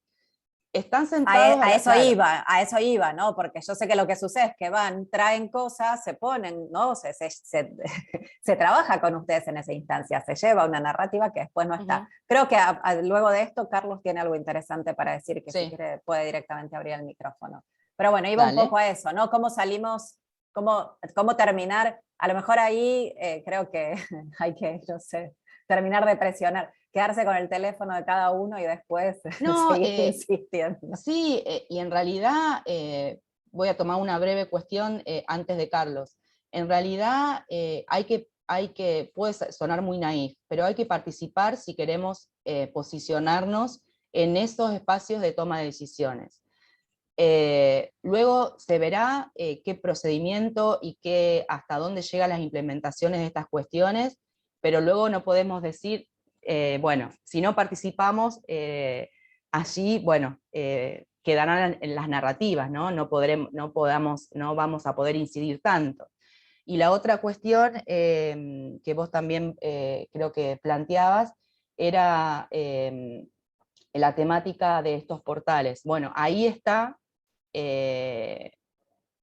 Están sentados
A eso
claro.
a eso iba, ¿no? Porque yo sé que lo que sucede es que van, traen cosas, se ponen, ¿no? Se trabaja con ustedes en esa instancia, se lleva una narrativa que después no está. Creo que luego de esto Carlos tiene algo interesante para decir, que si quiere puede directamente abrir el micrófono. Pero bueno, iba un poco a eso, ¿no? ¿Cómo salimos, cómo terminar? A lo mejor ahí creo que hay que, no sé, terminar de presionar. quedarse con el teléfono de cada uno y después
No,
seguir insistiendo.
sí, y en realidad, voy a tomar una breve cuestión antes de Carlos. En realidad puede sonar muy naif, pero hay que participar si queremos posicionarnos en esos espacios de toma de decisiones. Luego se verá qué procedimiento y hasta dónde llegan las implementaciones de estas cuestiones, pero luego no podemos decir, bueno, si no participamos, allí, bueno, quedarán en las narrativas, ¿no? No vamos a poder incidir tanto. Y la otra cuestión que vos también creo que planteabas era la temática de estos portales. Bueno, ahí está el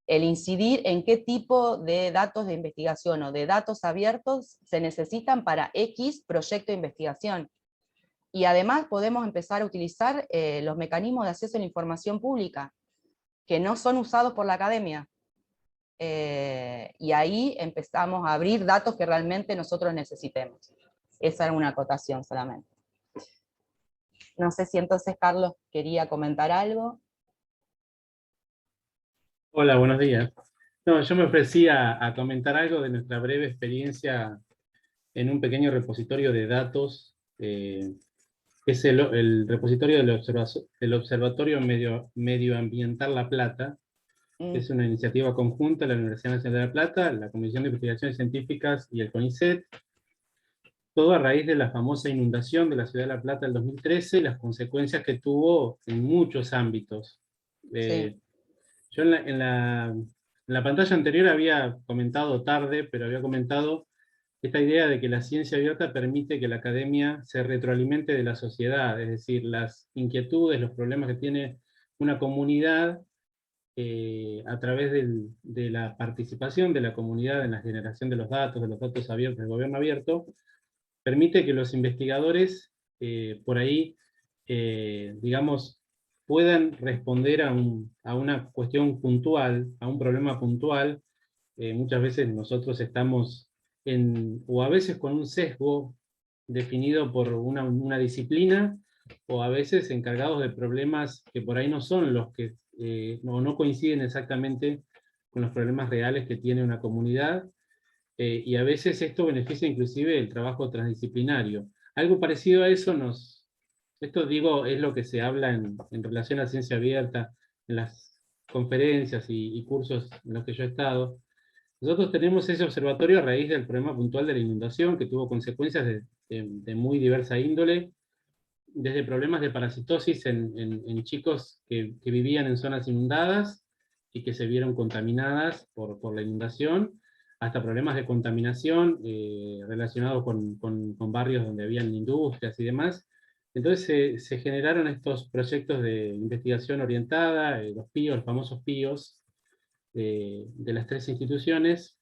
incidir en qué tipo de datos de investigación o de datos abiertos se necesitan para X proyecto de investigación. Y además podemos empezar a utilizar los mecanismos de acceso a la información pública, que no son usados por la academia. Y ahí empezamos a abrir datos que realmente nosotros necesitemos. Esa era una acotación solamente. No sé si entonces Carlos quería comentar algo.
Hola, buenos días. No, yo me ofrecía a comentar algo de nuestra breve experiencia en un pequeño repositorio de datos, que es el repositorio del Observatorio Medioambiental La Plata. Es una iniciativa conjunta de la Universidad Nacional de La Plata, la Comisión de Investigaciones Científicas y el CONICET, todo a raíz de la famosa inundación de la ciudad de La Plata del 2013 y las consecuencias que tuvo en muchos ámbitos.
Sí.
Yo en la pantalla anterior había comentado tarde, pero había comentado esta idea de que la ciencia abierta permite que la academia se retroalimente de la sociedad, es decir, las inquietudes, los problemas que tiene una comunidad a través de la participación de la comunidad en la generación de los datos abiertos, del gobierno abierto, permite que los investigadores por ahí, digamos, puedan responder a una cuestión puntual, a un problema puntual. Muchas veces nosotros estamos o a veces con un sesgo definido por una disciplina, o a veces encargados de problemas que por ahí no son los que, no coinciden exactamente con los problemas reales que tiene una comunidad, y a veces esto beneficia inclusive el trabajo transdisciplinario. Algo parecido a eso esto digo, es lo que se habla en relación a ciencia abierta, en las conferencias y cursos en los que yo he estado. Nosotros tenemos ese observatorio a raíz del problema puntual de la inundación, que tuvo consecuencias de muy diversa índole, desde problemas de parasitosis en chicos que vivían en zonas inundadas y que se vieron contaminadas por la inundación, hasta problemas de contaminación relacionados con barrios donde habían industrias y demás. Entonces se generaron estos proyectos de investigación orientada, los PIOs, los famosos PIOs, de las tres instituciones.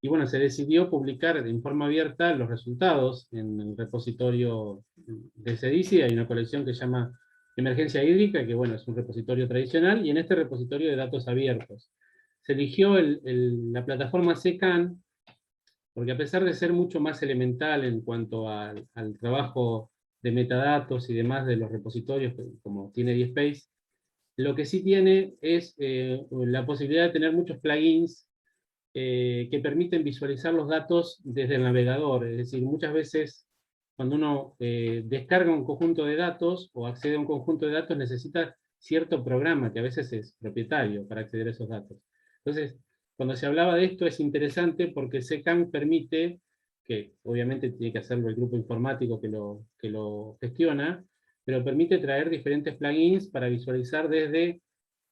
Y bueno, se decidió publicar en forma abierta los resultados en el repositorio de CEDICI. Hay una colección que se llama Emergencia Hídrica, que bueno, es un repositorio tradicional, y en este repositorio de datos abiertos. Se eligió la plataforma CECAN, porque a pesar de ser mucho más elemental en cuanto al trabajo de metadatos y demás de los repositorios, como tiene DSpace, lo que sí tiene es la posibilidad de tener muchos plugins que permiten visualizar los datos desde el navegador. Es decir, muchas veces cuando uno descarga un conjunto de datos o accede a un conjunto de datos, necesita cierto programa que a veces es propietario para acceder a esos datos. Entonces, cuando se hablaba de esto es interesante porque CECAN permite, que obviamente tiene que hacerlo el grupo informático que lo gestiona, pero permite traer diferentes plugins para visualizar desde,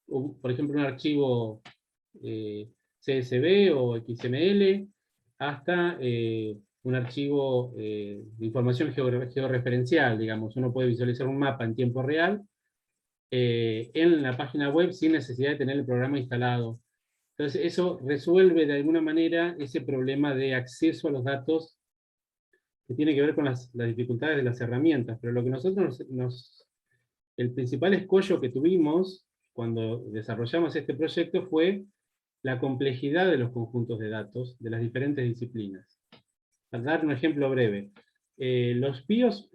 por ejemplo, un archivo CSV o XML, hasta un archivo de información georreferencial, digamos. Uno puede visualizar un mapa en tiempo real en la página web sin necesidad de tener el programa instalado. Entonces eso resuelve de alguna manera ese problema de acceso a los datos que tiene que ver con las dificultades de las herramientas. Pero lo que nosotros el principal escollo que tuvimos cuando desarrollamos este proyecto fue la complejidad de los conjuntos de datos de las diferentes disciplinas. Para dar un ejemplo breve, Los BIOS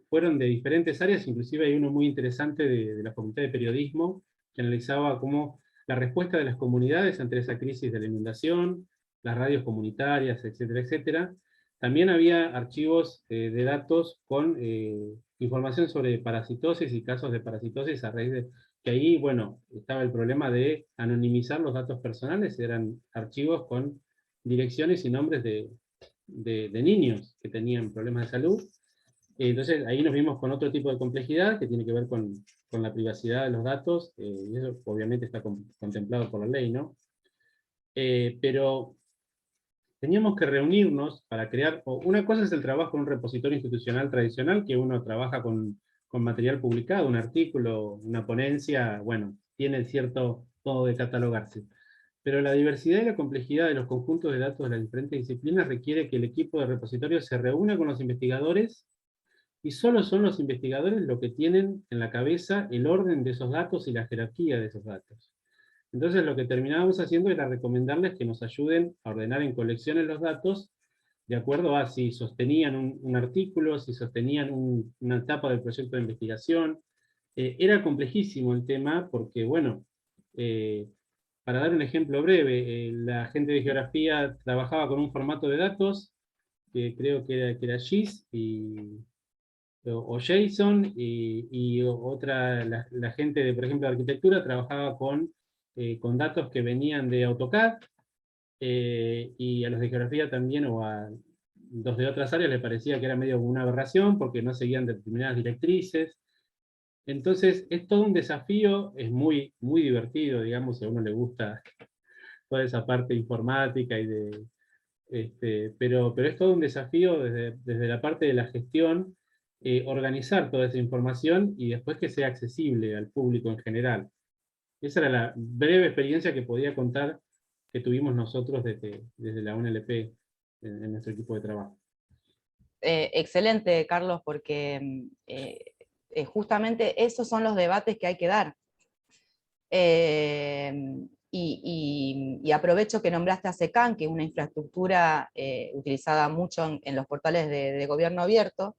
fueron de diferentes áreas, inclusive hay uno muy interesante de la Facultad de Periodismo, que analizaba cómo la respuesta de las comunidades ante esa crisis de la inundación, las radios comunitarias, etcétera, etcétera. También había archivos de datos con información sobre parasitosis y casos de parasitosis a raíz de que ahí, bueno, estaba el problema de anonimizar los datos personales, eran archivos con direcciones y nombres de niños que tenían problemas de salud. Entonces ahí nos vimos con otro tipo de complejidad que tiene que ver con la privacidad de los datos, y eso obviamente está contemplado por la ley, ¿no? Pero teníamos que reunirnos para crear, una cosa es el trabajo en un repositorio institucional tradicional, que uno trabaja con material publicado, un artículo, una ponencia, bueno, tiene cierto modo de catalogarse. Pero la diversidad y la complejidad de los conjuntos de datos de las diferentes disciplinas requiere que el equipo de repositorio se reúna con los investigadores, y solo son los investigadores los que tienen en la cabeza el orden de esos datos y la jerarquía de esos datos. Entonces lo que terminábamos haciendo era recomendarles que nos ayuden a ordenar en colecciones los datos de acuerdo a si sostenían un artículo, si sostenían una etapa del proyecto de investigación. Era complejísimo el tema porque, bueno, para dar un ejemplo breve, la gente de geografía trabajaba con un formato de datos, que creo que era GIS, o JSON, y otra, la gente de, por ejemplo, de arquitectura trabajaba con datos que venían de AutoCAD, y a los de geografía también, o a los de otras áreas les parecía que era medio una aberración porque no seguían determinadas directrices. Entonces es todo un desafío, es muy, muy divertido, digamos, si a uno le gusta toda esa parte informática pero es todo un desafío desde la parte de la gestión, organizar toda esa información y después que sea accesible al público en general. Esa era la breve experiencia que podía contar que tuvimos nosotros desde la UNLP en nuestro equipo de trabajo.
Excelente, Carlos, porque justamente esos son los debates que hay que dar. Y aprovecho que nombraste a SECAN, que es una infraestructura utilizada mucho en los portales de gobierno abierto.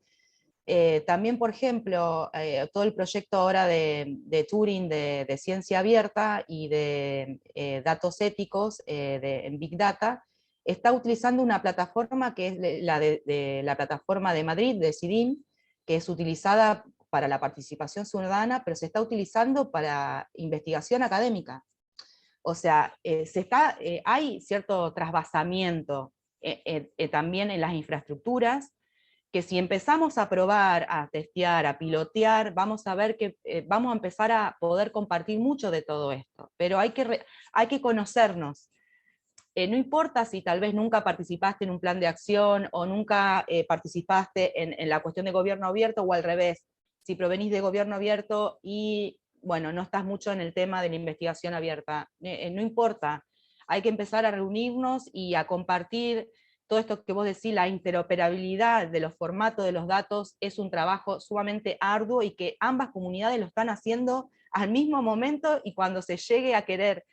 También, por ejemplo, todo el proyecto ahora de Turing de ciencia abierta y de datos éticos en Big Data, está utilizando una plataforma que es la plataforma de Madrid, de CIDIN, que es utilizada para la participación ciudadana, pero se está utilizando para investigación académica. O sea, hay cierto trasvasamiento también en las infraestructuras, que si empezamos a probar, a testear, a pilotear, vamos a ver que vamos a empezar a poder compartir mucho de todo esto. Pero hay que conocernos. No importa si tal vez nunca participaste en un plan de acción o nunca participaste en la cuestión de gobierno abierto, o al revés, si provenís de gobierno abierto y bueno, no estás mucho en el tema de la investigación abierta. No importa, hay que empezar a reunirnos y a compartir todo esto que vos decís, la interoperabilidad de los formatos de los datos es un trabajo sumamente arduo y que ambas comunidades lo están haciendo al mismo momento, y cuando se llegue a querer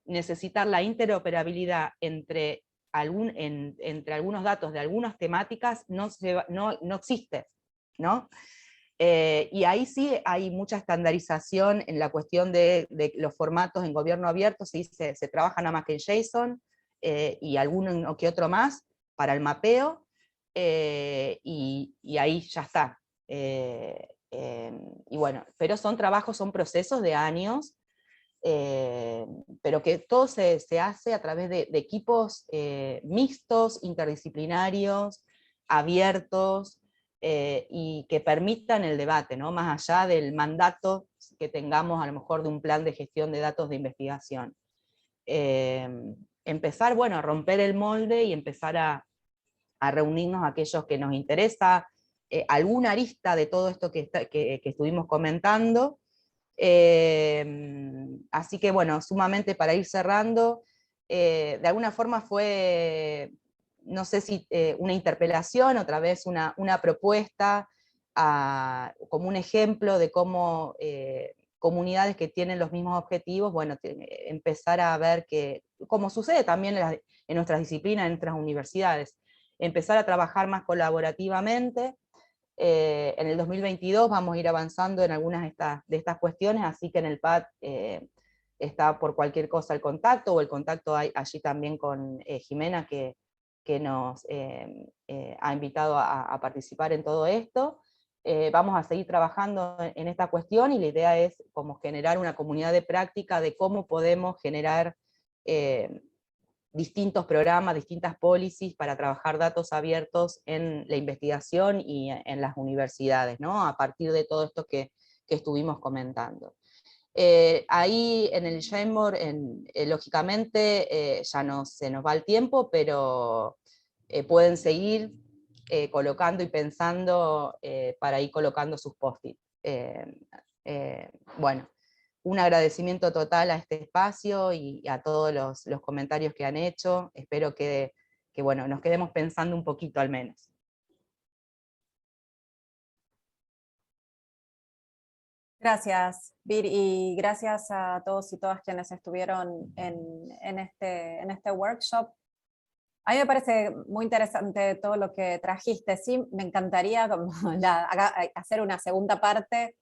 necesitar la interoperabilidad entre algunos datos de algunas temáticas, no existe, ¿no? Y ahí sí hay mucha estandarización en la cuestión de los formatos en gobierno abierto. Se trabaja nada más que en JSON, y alguno que otro más para el mapeo, y ahí ya está. Y bueno, pero son procesos de años, pero que todo se hace a través de equipos mixtos, interdisciplinarios, abiertos, y que permitan el debate, ¿no? Más allá del mandato que tengamos a lo mejor de un plan de gestión de datos de investigación. Empezar, bueno, a romper el molde y empezar a reunirnos aquellos que nos interesa alguna arista de todo esto que estuvimos comentando. Así que bueno, sumamente para ir cerrando, de alguna forma fue, no sé si una interpelación, otra vez una propuesta, como un ejemplo de cómo comunidades que tienen los mismos objetivos, bueno, empezar a ver que, como sucede también en nuestras disciplinas, en nuestras universidades, empezar a trabajar más colaborativamente. En el 2022 vamos a ir avanzando en algunas de estas cuestiones, así que en el PAD está por cualquier cosa el contacto, o el contacto allí también con Jimena, que nos ha invitado a participar en todo esto. Vamos a seguir trabajando en esta cuestión, y la idea es como generar una comunidad de práctica de cómo podemos generar distintos programas, distintas policies para trabajar datos abiertos en la investigación y en las universidades, ¿no? A partir de todo esto que estuvimos comentando. Ahí en el Jamboard, lógicamente, ya se nos va el tiempo, pero pueden seguir colocando y pensando para ir colocando sus post-it. Bueno, un agradecimiento total a este espacio y a todos los comentarios que han hecho. Espero que bueno, nos quedemos pensando un poquito al menos.
Gracias, Vir, y gracias a todos y todas quienes estuvieron en este workshop. A mí me parece muy interesante todo lo que trajiste. Sí, me encantaría como hacer una segunda parte,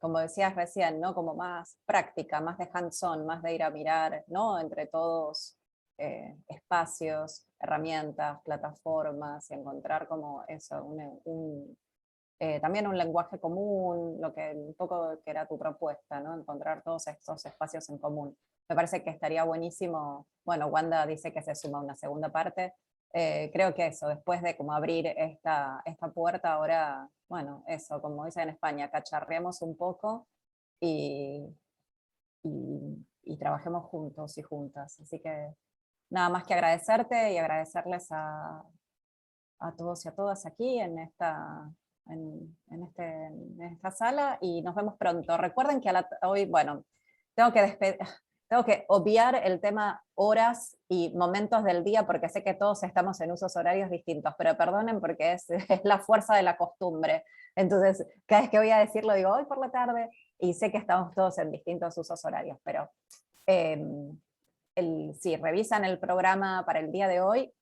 como decías recién, ¿no? Como más práctica, más de hands-on, más de ir a mirar, ¿no? Entre todos espacios, herramientas, plataformas, y encontrar como eso, también un lenguaje común, lo que un poco que era tu propuesta, ¿no? Encontrar todos estos espacios en común. Me parece que estaría buenísimo. Bueno, Wanda dice que se suma una segunda parte. Creo que eso, después de como abrir esta puerta, ahora, bueno, eso, como dicen en España, cacharreemos un poco y trabajemos juntos y juntas. Así que nada más que agradecerte y agradecerles a todos y a todas aquí en esta sala, y nos vemos pronto. Recuerden que hoy, bueno, tengo que obviar el tema horas y momentos del día, porque sé que todos estamos en usos horarios distintos, pero perdonen porque es la fuerza de la costumbre. Entonces, cada vez que voy a decirlo, digo, hoy por la tarde, y sé que estamos todos en distintos usos horarios, pero si revisan el programa para el día de hoy,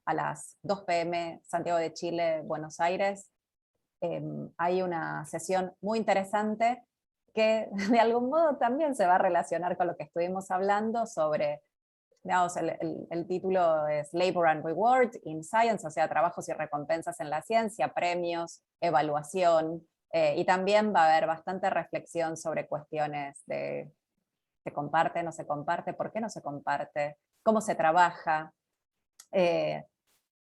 a las 2 p.m. Santiago de Chile, Buenos Aires, hay una sesión muy interesante que de algún modo también se va a relacionar con lo que estuvimos hablando sobre, digamos, el título es Labor and Reward in Science, o sea, trabajos y recompensas en la ciencia, premios, evaluación, y también va a haber bastante reflexión sobre cuestiones de se comparte, no se comparte, por qué no se comparte, cómo se trabaja,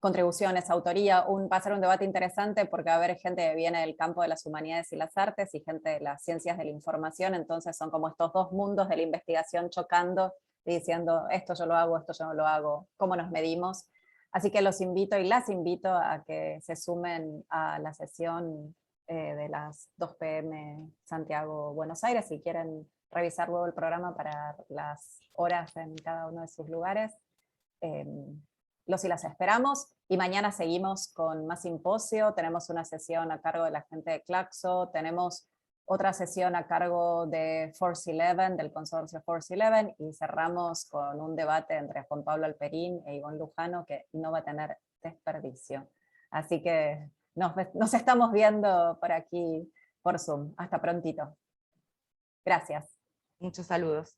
contribuciones, autoría. Va a ser un debate interesante porque va a haber gente que viene del campo de las humanidades y las artes y gente de las ciencias de la información, entonces son como estos dos mundos de la investigación chocando y diciendo esto yo lo hago, esto yo no lo hago, cómo nos medimos. Así que los invito y las invito a que se sumen a la sesión de las 2 p.m. Santiago, Buenos Aires, si quieren revisar luego el programa para las horas en cada uno de sus lugares. Los y las esperamos, y mañana seguimos con más simposio. Tenemos una sesión a cargo de la gente de Claxo, tenemos otra sesión a cargo de Force 11, del consorcio Force 11, y cerramos con un debate entre Juan Pablo Alperín e Ivonne Lujano que no va a tener desperdicio. Así que nos estamos viendo por aquí por Zoom. Hasta prontito. Gracias.
Muchos saludos.